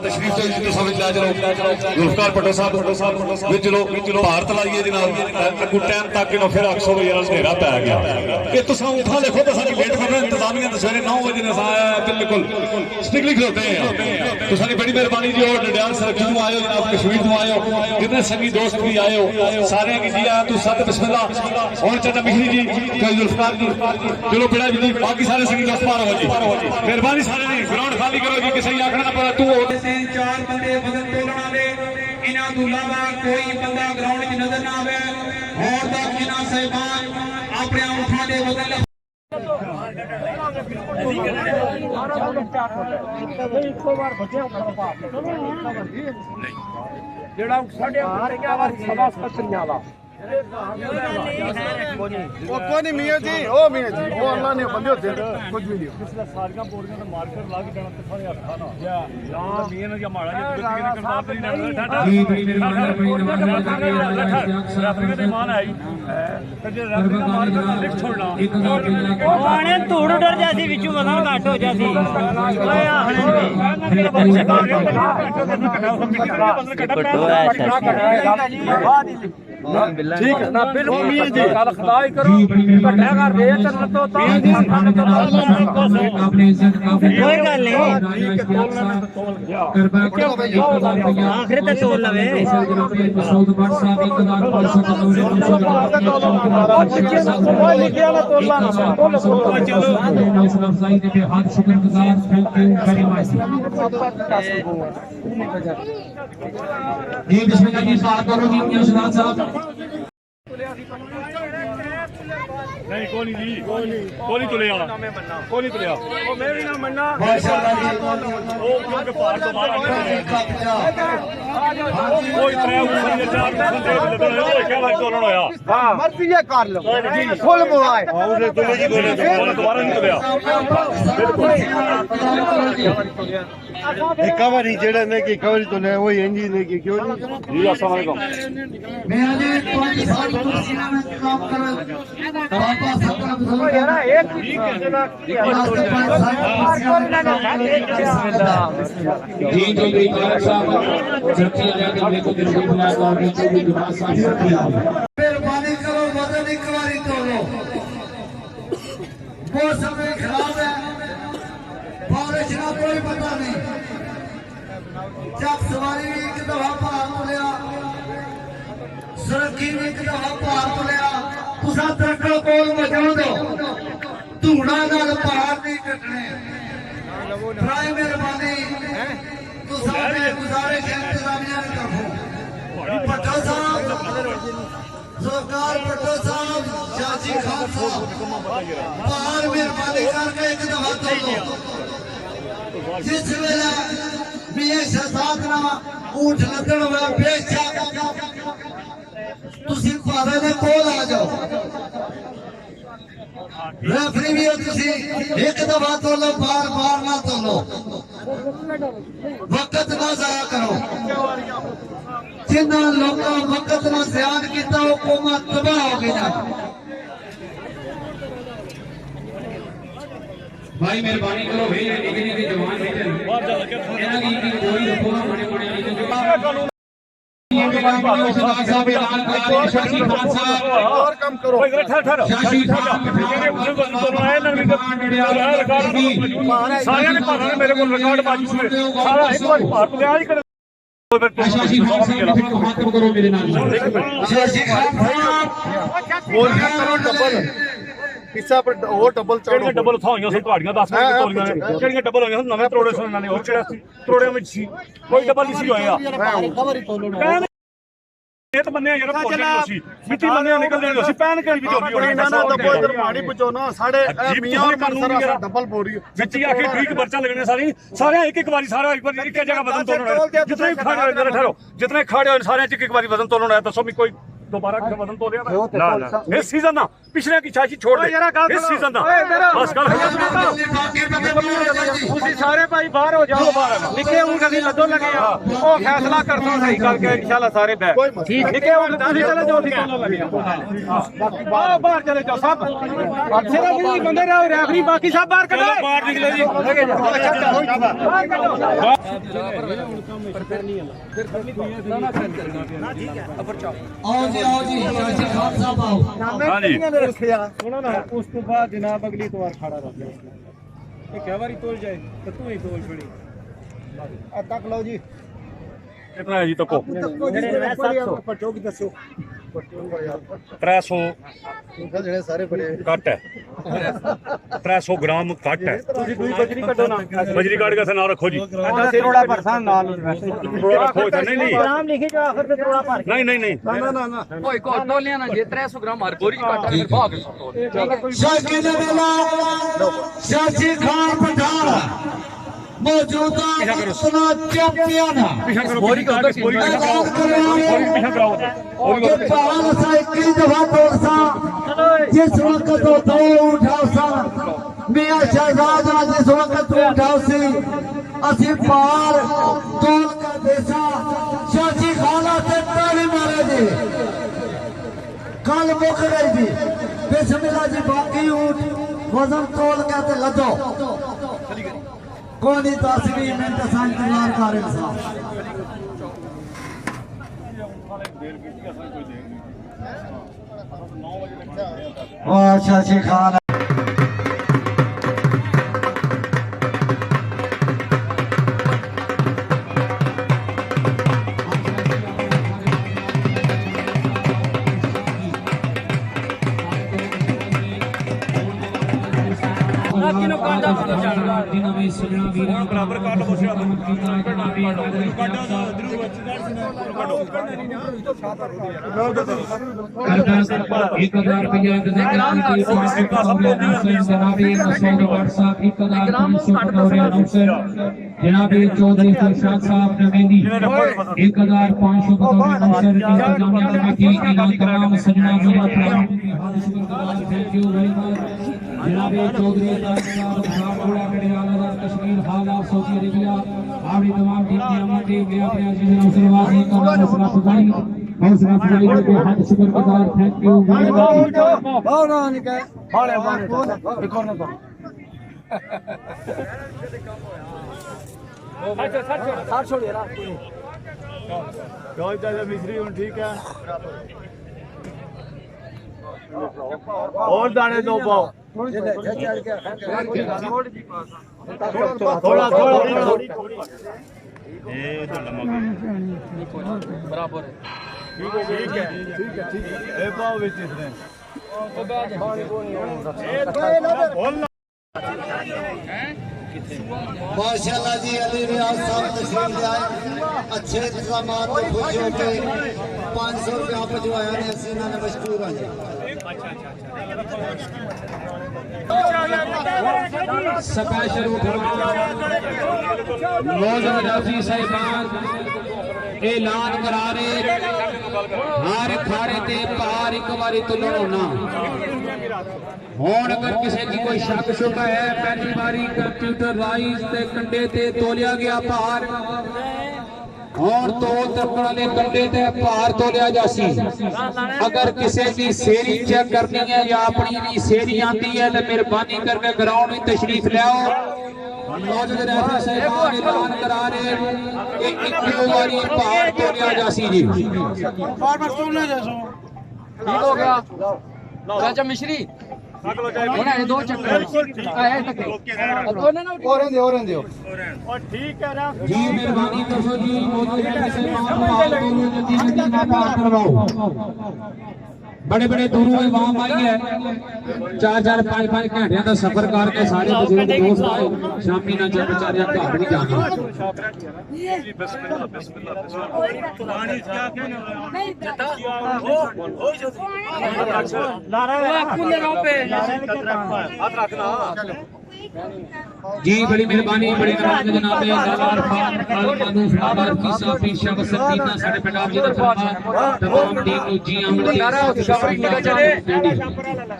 तशरीफ तो समझ ला चलो जुल्फकार भट्टो साहब विच चलो भारत लाइए जनाब कुछ टाइम तक इन्हों फिर आखो भी यार अंधेरा पै गया ये तुम उठा देखो तो सारी लेट करना इंतजामिया तो सवेरे 9 बजे ने बिल्कुल स्ट्रिक्टली खलोते हैं तो सारी बड़ी मेहरबानी जी और डंडियाल सरकी तो आयो जनाब कश्मीर तो आयो जितने संगी दोस्त भी आयो सारे की जी आया तू सत बिस्मिल्लाह और चन्ना मिश्री जी जुल्फकार जी चलो बेड़ा जी बाकी सारे संगी दोस्त पार हो जी मेहरबानी सारे ने ग्राउंड खाली करो जी किसी आखना ना पड़ा तू चार बंदे वजन तोलण वाले इन्हां तो इलावा कोई बंदा ग्राउंड में नजर ना आवे और दा जिन्हां साहिबान अपने उठा दे वजन ਜਿਹੜਾ ਸਾਡੇ ਆਰੇਗਾ ਵਾਰ ਸਵਾ ਸਤਰੀਆਂ ਵਾਲਾ ਉਹ ਕੋਈ ਨਹੀਂ ਮੀਆਂ ਜੀ ਉਹ ਮੀਆਂ ਜੀ ਉਹ ਅੱਲਾ ਨੇ ਬੰਦੇ ਹੁੰਦੇ ਕੁਝ ਵੀ ਨਹੀਂ पिछला सारियां बोरियां तो मार्कर ला के जाना तो सारे हथा ना ना मीन या माड़ा जी गलती ने करदार नहीं ना ठाठा जी बड़ी मेहरबानी दे मान आई ते जे रब का मार्कर लिख छोड़ना ਆਣੇ ਧੂੜ ਡਰ ਜਾਸੀ ਵਿੱਚੋਂ ਮਸਾਂ ਘੱਟ ਹੋ ਜਾਸੀ ਓਏ ਆਣੇ ठीक है ना बिल्कुल मियां जी गल खुदाई करो घटा कर दे चल तो कोई गल नहीं आखिर ते तोल लवे बिस्मिल्लाह की बात करो जी शहजाद साहब नहीं कोई नहीं तुलिया कोई नहीं तुलिया ओ मैं भी ना मन्ना माशाअल्लाह जी वो क्योंकि पहाड़ तो बाहर कोई त्रै ऊपर दे चार बंदे लगने होए क्या भाई तोलन होया हां मर्जी ये कर लो फुल मोबाइल उसने तुले जी बोले दोबारा नहीं तुलिया ਇੱਕ ਵਾਰੀ ਜਿਹੜਾ ਨੇ ਕਿ ਇੱਕ ਵਾਰੀ ਤੋਂ ਨੇ ਉਹ ਇੰਜੀ ਨੇ ਕਿ ਕਿਉਂ ਨਹੀਂ जी अस्सलाम वालेकुम मैं आज 5 साल कुर्सी में काम कर बाबा सबका बुजुर्ग यार एक जी चौधरी तारक साहब जबकि आगे मेरे को दिल बुला और चौधरी विभाग साहब मेहरबानी करो वजन एक बारी तोलो वो समय खराब है बारिश का कोई पता नहीं जब सवारी भी एक दफा भार तुलिया सुरखी भी एक दफा भार तुलिया तुसा ट्रैक्टर कोल बचाओ दो धूड़ा नाल पहाड़ नहीं कटने बड़ी मेहरबानी तुसा ने गुजारिश इंतजामिया ने करो भट्टो साहब सरकार भट्टो साहब जाजी खान साहब पहाड़ में मेहरबानी करके एक दफा तोल लो जिस वेले भी ये शहजाद ना ऊंट लदण होया बेशक तुसी भावे दे कोल आ जाओ रेफरी भी हो तुसी एक दफा तोलो बार बार ना तोलो वक्त ना जाया करो जिन्ना लोगों वक्त ना ज़यान किया वो कौम तबाह हो गई ना भाई मेहरबानी करो भाई निके निके जवान बैठे ਇਹਨਾਂ ਦੀ ਕੋਈ ਰੁਕੋ ਬੜੇ ਬੜੇ ਨਹੀਂ ਤੇ ਸਾਹਿਬ ਐਲਾਨ ਕਰਾ ਰਹੇ ਸ਼ਾਸ਼ੀ ਖਾਨ ਸਾਹਿਬ और कम करो ठहर ਸ਼ਾਸ਼ੀ ਖਾਨ सारे ने भार मेरे को रिकॉर्ड बाजू से सारा एक बार भार लिया ही कर ਸ਼ਾਸ਼ੀ ਖਾਨ ਸਾਹਿਬ ਫਿਰ ਮੁਖਾਤਬ ਕਰੋ ਮੇਰੇ ਨਾਲ शशि खान बोल के करो डबल पिस्सा पर और डबल चढ़ो डबल थाईਆਂ ਸੀ ਤੁਹਾਡੀਆਂ 10 ਮਿੰਟ ਤੋਲੀਆਂ ਨੇ ਕਿਹੜੀਆਂ ਡਬਲ ਹੋਈਆਂ ਨਵੇਂ ਤਰੋੜੇ ਸੁਣਨ ਨੇ ਹੋਰ ਕਿਹੜਾ ਸੀ ਤਰੋੜਿਆਂ ਵਿੱਚ ਸੀ ਕੋਈ ਡਬਲ ਨਹੀਂ ਸੀ ਹੋਇਆ ਇਹ ਤਾਂ ਮੰਨਿਆ ਯਾਰ ਪੋਲੇ ਸੀ ਮਿੱਟੀ ਮੰਨਿਆ ਨਿਕਲ ਜਾਂਦੀ ਸੀ ਪੈਨ ਕਿਹੜੀ ਵਿੱਚ ਹੋਣੀ ਹੋਣੀ ਨਾ ਦੱਬੋ ਇਧਰ ਪਾਣੀ ਪੁੱਛੋ ਨਾ ਸਾਡੇ ਮੀਆਂ ਕਾਨੂੰਨ ਡਬਲ ਬੋਰੀ ਵਿੱਚ ਹੀ ਆ ਕੇ ਠੀਕ ਪਰਚਾ ਲੱਗਣੇ ਸਾਰੇ ਇੱਕ ਇੱਕ ਵਾਰੀ ਸਾਰਾ ਇੱਕ ਜਗ੍ਹਾ ਵਜ਼ਨ ਤੋਲਣਾ ਜਿਤਨੇ ਖੜੇ ਹੋਏ ਨੇ ਠਹਿਰੋ ਜਿਤਨੇ ਖੜੇ ਹੋਏ ਸਾਰਿਆਂ ਚ ਇੱਕ ਇੱਕ ਵਾਰੀ ਵਜ਼ਨ ਤੋਲਣਾ ਹੈ ਦੱਸੋ ਵੀ ਕੋਈ दोबारा वजन तो लिया ना इस सीजन ना पिछले की छाछी छोड़ दे इस सीजन ना बस गल ਤੁਸੀਂ ਸਾਰੇ ਭਾਈ ਬਾਹਰ ਹੋ ਜਾਓ ਬਾਹਰ ਨਿੱਕੇ ਊਂਠ ਅਸੀਂ ਲੱਦੋ ਲੱਗੇ ਆ ਉਹ ਫੈਸਲਾ ਕਰ ਦੋ ਸਹੀ ਕਰਕੇ ਇਨਸ਼ਾਅੱਲਾ ਸਾਰੇ ਬੈ ਨਿੱਕੇ ਊਂਠ ਤੁਸੀਂ ਚਲੇ ਜਾਓ ਅਸੀਂ ਦੋਨੋਂ ਲੱਗੇ ਆ ਬਾਹਰ ਚਲੇ ਜਾਓ ਸਭ ਅੱਛੇ ਦਾ ਵੀ ਬੰਦੇ ਰਹੋ ਰੈਫਰੀ ਬਾਕੀ ਸਭ ਬਾਹਰ ਕੱਢੋ ਬਾਹਰ ਨਿਕਲੇ ਜੀ ਬਾਹਰ ਕੱਢੋ आओ जी शशि खान साहब आओ हां जी ਸੁਣੋ ਨਾ ਉਸ ਤੋਂ ਬਾਅਦ ਜਨਾਬ ਅਗਲੀ ਤਵਾਰ ਖੜਾ ਰੱਖ ਲਿਆ ਇਹ ਕਈ ਵਾਰੀ ਤੋਲ ਜਾਏ ਤੇ ਤੂੰ ਹੀ ਤੋਲ ਛੜੀ ਆ ਤੱਕ ਲਓ ਜੀ कितना है जी तको ਪਰਚੋ ਕੀ ਦੱਸੋ 300 ਜਿਹੜੇ ਸਾਰੇ ਬੜੇ घट है 300 ग्राम घट है ਤੁਸੀਂ ਕੋਈ ਬਜਰੀ ਕੱਢੋ ਨਾ बजरी काट का ना रखो जी ਅੱਡਾ ਸਿਰੋੜਾ ਭਰਸਾ ਨਾਲ थोड़ा रखो इधर नहीं नहीं ਨਾਮ ਲਿਖੇ ਜੋ ਆਖਰ ਤੇ ਥੋੜਾ ਭਰ नहीं नहीं नहीं ਨਾ कोई को तोलिया ना जे 300 ग्राम हर बोरी काटा फिर भाग शशि ने बोला शशि खान पठान मौजूदा इतना चैंपियन बोरी का बोरी पीछा कराओ के पाल सा इक्की दफा तोड़सा जिस वक्त तो दो उठावसा मियां शहजाद जिस वक्त तू उठावसी असि पार तोल कर देसा शशि खाना से ताली मारे जी कल मुक गई जी बिस्मिल्लाह जी बाकी ऊंट वजन तोल के ते लदो कोई 10-20 मिनट असां इंतजार कर रहे साहब वाह शशि खान बराबर कर लो जनाब चौधरी फरशाद साहब नवेदी 1500 बतौर अनसर इंतजामिया कमेटी इनाम तमाम सजना थैंक यू वेरी मच जनाब चौधरी कश्मीर हाल ऑफ सऊदी अरेबिया आपकी तमाम टीम मैं अपने अजीज नौसरवासी का हौसला अफजाई के हाथ शुक्रगुजार थैंक यू वेरी मच मिस्री हूँ ठीक है और दाने दो पाओ थोड़ा बराबर ठीक है पाओ माशाल्लाह जी अली रियाज साहब तशरीफ ले आए अच्छे इंतजाम खुश होके 500 रुपया भिजवाया ने इन्होंने मशहूर है जी स्पेशल मौजूद रफी साहिबान ऐलान करा रहे हर खाड़े ते पार एक बारी तुलन होना। हुण अगर किसी की कोई शक शुबा है पहली बारी कंप्यूटराइज ते कंडे ते तोलिया गया भार और तोल तकड़ वाले कंडे ते भार तोलिया जासी। अगर किसी की सेरी चेक करनी है या अपनी भी सेरी आती है तो मेहरबानी करके ग्राउंड में तशरीफ लाओ। मौजूद रेफरी साहिबान ऐलान करा रहे कि एक बारी भार तोलिया जासी जी। ठीक हो गया राजा मिश्री होना है 2 चक्कर आया तक दोनों ना और दियो ठीक है ना जी मेहरबानी करो जी मौजूद रेफरी साहिबान भार दोनों जल्दी जल्दी ना पार करवाओ। बड़े बड़े दूरों इमाम आई है 4-4 5-5 घंटे का सफर करके सारे बुजुर्ग दोस्त आए शामी ना जब बेचारे घर नहीं जाना। जी बड़ी मेहरबानी बड़ी मेहरबानी जनाब लाल खान मानूफ आबाद की साफी शब सकीना साडे पंजाब जी दा फरमान तमाम टीम नु जी आमद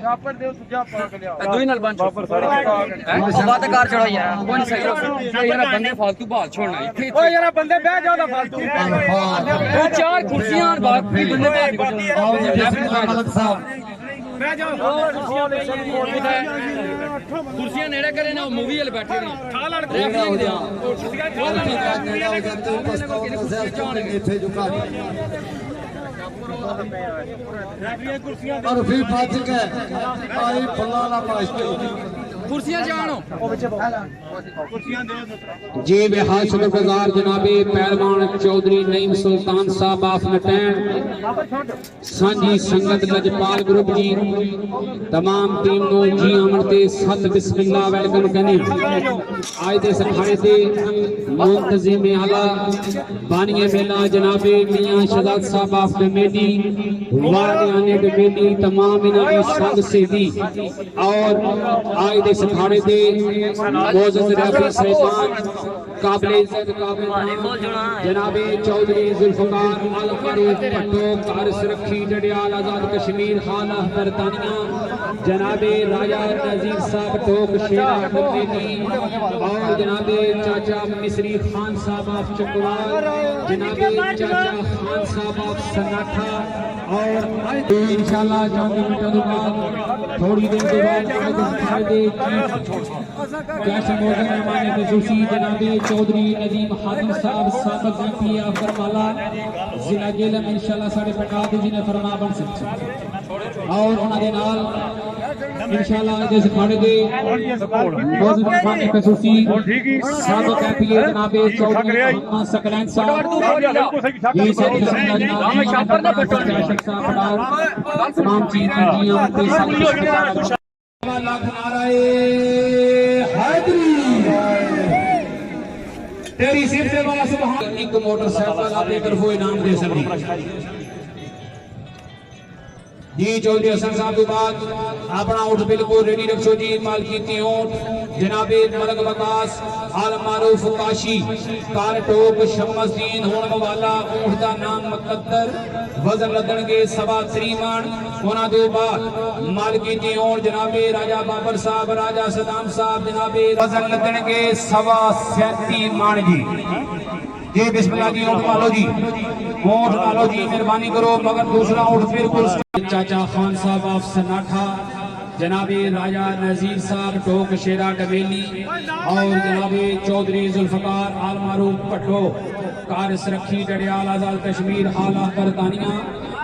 छापर दे सुजा पाक लिया दोई नाल बंद बात कार चढ़ा यार कोई सही यार बंदे फालतू बाल छोड़ना इथे ओ यार बंदे बैठ जाओ ना फालतू 4 कुर्सियां और बाकी बंदे बाहर निकल जाओ। मलक साहब बैठ जाओ कुर्सियां नेड़े करे ना मूवी वाले बैठे नहीं और फिर बच के आई फल्ला ना पास कुर्सियां जानो जी बेहाल शुक्रगुजार जनाबे पहलवान चौधरी नईम सुल्तान साहब ऑफ नटैन सांझी संगत लजपाल ग्रुप जी तमाम टीम नो जी आमद ते सत बिस्मिल्लाह वेलकम करने आज दे सखाड़े ते मुंतजिम आला बानिए मेला जनाबे मियां शहजाद साहब ऑफ दमेली वालियाने दमेली तमाम इन्हां दी संग सेदी और आज दे सखाड़े दे मौजूद रेफरी साहिबान काबिल इज्जत काबिल जनाबे चौधरी जुल्फकार अल फारूक भट्टो कार सुरक्षी डडियाल आजाद कश्मीर खाना बरतानिया जनाबे राजा नजीर साहब टोक शेरा कमेटी और जनाबे चाचा मिस्री खान साहब ऑफ चकवाल जनाबे चाचा खान साहब ऑफ सनाठा और इंशाल्लाह चंद मिनटों बाद थोड़ी देर के बाद कैसे मौजूद मेहमान खुसूसी जनाबे चौधरी नदीम हादिम साहब साबक एमपी फरमाला जिला जेलम इंशाल्लाह साढ़े पंजाब जी ने फरमा बन सकते और उन्होंने नाल इंशाल्लाह जिस खाने दे मौजूद मेहमान खुसूसी साबक एमपी जनाबे चौधरी मोहम्मद सकलैन साहब ये सब तमाम चीजें लाख नाराए हैदरी तेरी सिर से वाला सुभान एक मोटरसाइकिल आपने तरफो इनाम दे सकती जी चौधरी हसन साहब के बाद अपना ऊँट बिल्कुल रेडी रखो जी मालकी ऊँट जनाबे मलक बकास आल मारूफ काशी कार टोप शमसदीन होने वाला ऊँट का नाम मुकद्दर वजन लदन के 3.5 मन होना दो बाद मालकी ऊँट जनाबे राजा बाबर साहब राजा सदाम साहब जनाबे वजन लदन के 37.5 मन जी जी बिस्मिल्लाह जी ऊँट मालो जी मेहरबानी करो मगर दूसरा ऊँट बिल्कुल चाचा खान साहब ऑफ सनाठा जनाबे राजा नजीर साहब टोक शेरा डबेली और जनाबे चौधरी जुल्फकार आल मारूफ भट्टो कार सुरक्षी डडियाल आजाद कश्मीर आला बरतानिया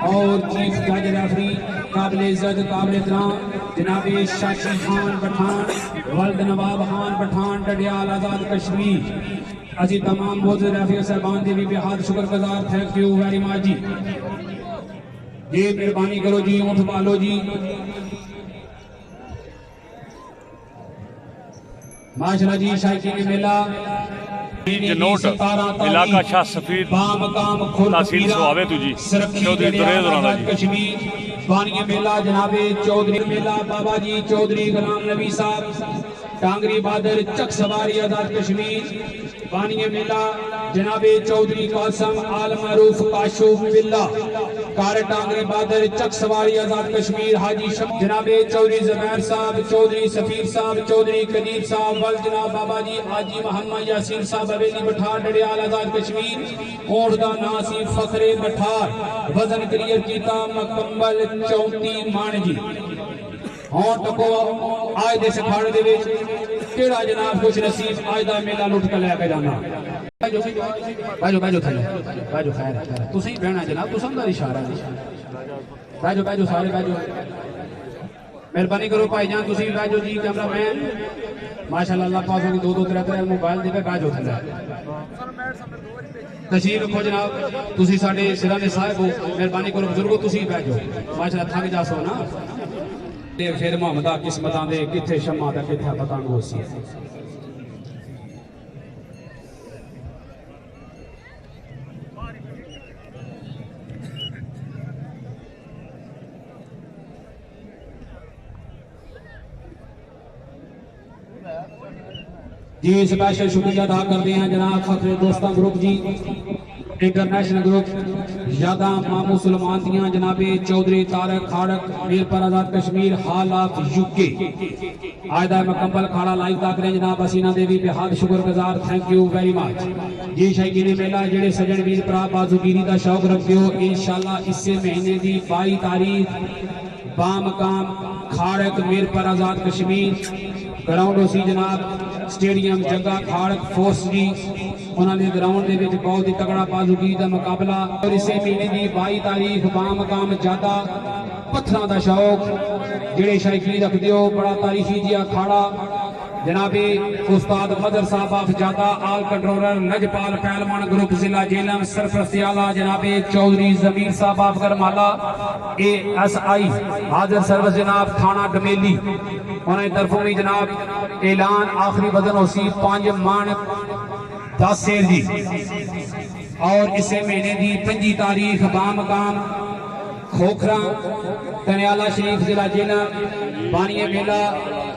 और चीफ जज रेफरी काबिल इज्जत काबिल एहतराम जनाबे शाशी खान पठान वल्द नवाब खान पठान डडियाल आजाद कश्मीर अजी तमाम मौजूद रेफरी साहबान दे भी बेहद शुक्रगुजार थैंक यू वेरी मच जी जी मेहरबानी करो जी ऊँट पालो जी माशाल्लाह जी शायकीन मेला जनोट इलाका शाह सफीद तहसील सुहावे तुझी चौधरी दुरेज राणा जी कश्मीर बानिया मेला जनाबे चौधरी मेला बाबा जी चौधरी गुलाम नबी साहब टांगरी बहादुर चक सवारी आजाद कश्मीर बानिए मेला जनाबे चौधरी कासम आल मारूफ काशुफ बिल्ला कार टांगरी बहादुर चक सवारी आजाद कश्मीर हाजी शम जनाबे चौधरी जबैर साहब चौधरी सफीर साहब चौधरी कदीर साहब वल जनाब बाबा जी हाजी मोहम्मद यासीन साहब हवेली बठार डडियाल आजाद कश्मीर और दा नाम सी फखरे बठार वजन क्लियर कीता मुकम्मल 34 मान जी और टको आज दे सखाड़े दे विच केड़ा जनाब खुश नसीब आज दा मेला लुट के लेके जाना बाजो बाजो थले बाजो खैर तुसी बहना जनाब तुसां दा इशारा बाजो बाजो सारे बाजो मेहरबानी करो भाईजान तुसी बाजो जी कैमरामैन माशाल्लाह अल्लाह पाक की 2-2 3-3 मोबाइल दे बाजो थले तशरीफ रखो जनाब तुसी साडे सिरां दे साहिब हो मेहरबानी करो बुजुर्गो तुसी बाजो माशाल्लाह थक जासो ना ते फिर मोहम्मदा किस्मतां दे किथे शम्मा दा किथे पतंग होसी जी स्पेशल शुक्रिया अदा करते हैं जनाब फखरे दोस्तां ग्रुप जी इंटरनेशनल ग्रुप यादा मामू सुलेमान दियां जनाबे चौधरी तारक खाड़क मीरपुर आजाद कश्मीर हाल ऑफ यूके आज दा मुकम्मल खाड़ा लाइव तक रहे जनाब हसीना देवी बेहद शुक्रगुजार थैंक यू वेरी मच जी शायकीन मेला जेड़े सजन वीर भरा बाजूगिरी दा शौक रखते हो इंशाल्लाह इसे महीने की 22 तारीख बामकाम खाड़क मीरपुर आजाद कश्मीर ग्राउंड उसी जनाब स्टेडियम जग्गा खाड़क फोर्स जी उन्होंने ग्राउंड के बहुत ही तगड़ा बाजूगी का मुकाबला और इसे महीने की 22 तारीख बामकाम जादा पत्थर का शौक जेड़े शायकी रखते हो बड़ा तारीखी जी अखाड़ा जनाबे उस्ताद मदर साहब ऑफ जादा आल कंट्रोलर नजपाल पहलवान ग्रुप जिला जेलम सरपरस्ती आला जनाबे चौधरी जमीर साहब ऑफ गरमाला ASI हाजिर सर्विस जनाब थाना डमेली उन्हें तरफों में जनाब ऐलान आखिरी वजन होसी 5 मान 10 शेर जी और इसे महीने की 25 तारीख बामकाम खोखरा कन्याला शरीफ जिला जेला बानिया मेला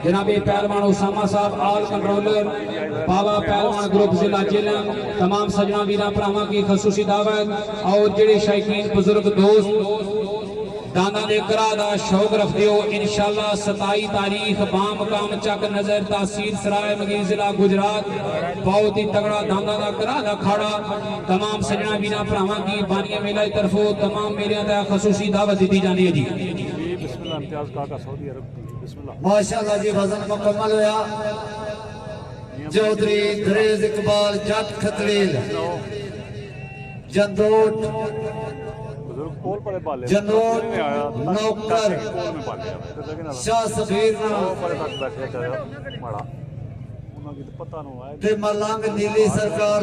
जनाबे पहलवान उसामा साहब आल कंट्रोलर बाबा पहलवान ग्रुप जिला जेला तमाम सजना वीरा भरावां की खसूसी दावत और जेड़े शायकीन बुजुर्ग दोस्त दाना दे करा दा शौक रखते हो इंशाल्लाह 27 तारीख बामकाम चक नजर तहसील सराय मगीर जिला गुजरात बहुत ही तगड़ा दाना दा करा दा खाड़ा तमाम सजना वीरा भरावां की बानिया मेला की तरफों तमाम मेरे दा खसूसी दावत दी जानी है जी माशाअल्लाह जी वजन मुकम्मल होया चौधरी दरेज इकबाल जट खतड़ील जंदोट जनोट नौकर शाह सफीर ते मलंग नीली सरकार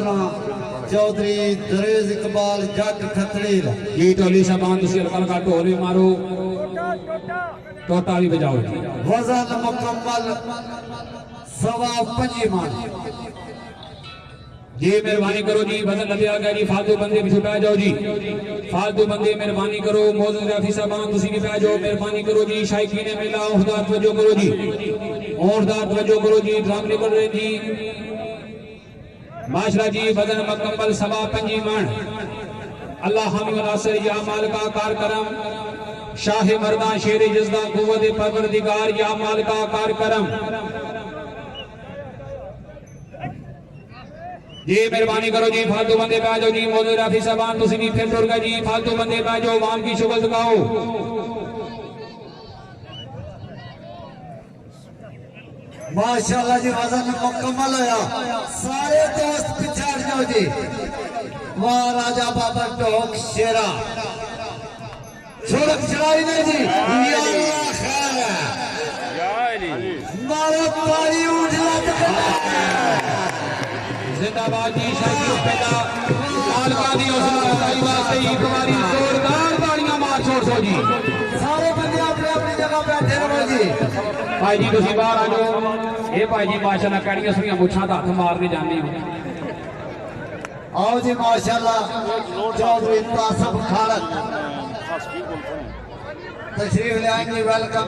चौधरी दरेज इकबाल जट खतड़ील ये टोली सामान तुसी हल्का हल्का ढोल भी मारो टोटा भी बजाओ वजन मुकम्मल 25 मान जी मेहरबानी करो जी वजन लदे आ गया जी फालतू बंदे पीछे पै जाओ जी फालतू बंदे मेहरबानी करो मौजूद रफी साहबान तुसी भी पै जाओ मेहरबानी करो जी शायकीन मेला औहदार तवज्जो करो जी औहदार तवज्जो करो जी ड्रम निकल रहे जी माशरा जी वजन मुकम्मल 25 मान अल्लाह हामी व नासर या मालिका कार करम शाह मर्दा शेर जज़दा कुव्वत परवरदिगार या मालिका कार करम जी मेहरबानी करो जी फालतू बंदे पै जाओ जी मौजूद राफी साहबान तुसी भी फिर टुर गए जी फालतू बंदे पै जाओ वाम की शुगल दिखाओ माशाअल्लाह जी वजन मुकम्मल होया सारे दोस्त पीछे हट जाओ जी वाह राजा बाबा टोक शेरा छोड़क चढ़ाई नहीं जी या अल्लाह खैर मारो ताली उठ जिंदाबाद जी शायद पहला मालका दी हौसला अफजाई वास्ते एक बारी जोरदार तालियां मार छोड़ सो जी सारे बंदे अपने अपनी जगह बैठे रहो जी भाई जी तुसी बाहर आ जाओ ये भाई जी माशाल्लाह कड़ियां सुनियां मुछां दा हथ मारने जाने आओ जी माशाल्लाह चौधरी तासब खाड़क तशरीफ ले आएंगे वेलकम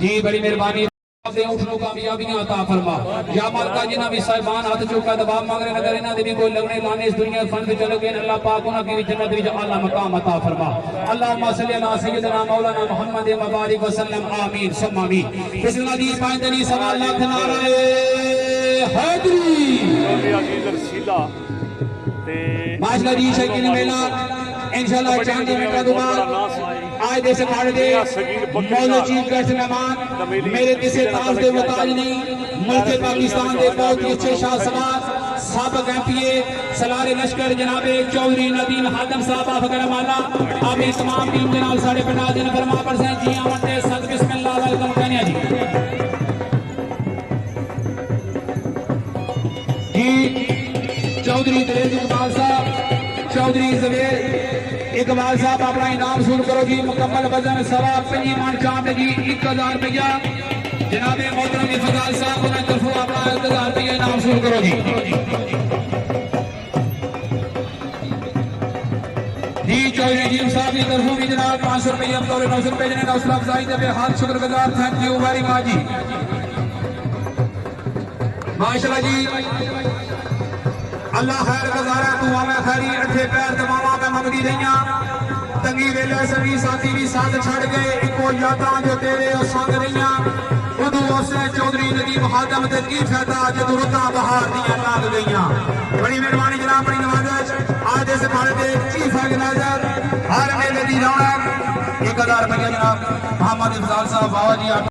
जी बड़ी मेहरबानी दे उठनो कामयाबियां अता फरमा या मालिका जिन्हां भी साहिबान हाथ चौका दबाव मांग रहे नगर इन्हां दे भी कोई लगने लाने इस दुनिया फन विच चले गए अल्लाह पाक उन्हां की जन्नत विच आला मकाम अता फरमा अल्लाहुम्मा सल्ली अला सय्यिदना मौलाना मुहम्मद व बारिक वसल्लम आमीन सुम्मा आमीन बिस्मिल्लाह दी पांचनी सवा लाख नारे हैदरी माशाअल्लाह जी शकीन मेला इंशाअल्लाह चांद की मिनट के बाद आज देश अखाड़े दे मौजूद चीफ गेस्ट मेहमान मेरे किसी ताज दे मुताज नहीं मुल्क पाकिस्तान दे बहुत ही अच्छे शाह सवार साबिक एमपीए सलारे लश्कर जनाबे चौधरी नदीम हादम साहब फकरमाला आप इस तमाम टीम के नाल साडे पिंड दे नंबर मां परसेंट जी आमन ते सद बिस्मिल्लाह वेलकम कहने जी चौधरी दलेर इकबाल साहब चौधरी जवेर इकबाल साहब अपना इनाम शुरू करो जी मुकम्मल वजन सवा 5 मन चांद जी 1000 रुपया जनाबे मोहतरम फजाल साहब उन्हें तरफों अपना 1000 रुपया इनाम शुरू करो जी चौधरी जीम साहब की तरफों भी जनाब 500 रुपये बतौर 900 रुपये जनाब हौसला अफजाई दे हाथ शुक्रगुजार थैंक यू वेरी मच जी माशाल्लाह जी अल्लाह खैर गुजारा तू हमें खैरी अठे पैर दबावा में मंगदी रहियां तंगी वेले सभी साथी भी साथ छड़ गए इको यादां जो तेरे ओ संग रहियां उदू उसे चौधरी नदीम हादम ते की फायदा जदों रुतां बहार दियां लाग गईयां बड़ी मेहरबानी जनाब बड़ी नवाज़श आज इस खाने दे चीफ ऑर्गेनाइजर हर मेले दी रौनक 1000 रुपया जनाब मोहम्मद इफजाल साहब बाबा जी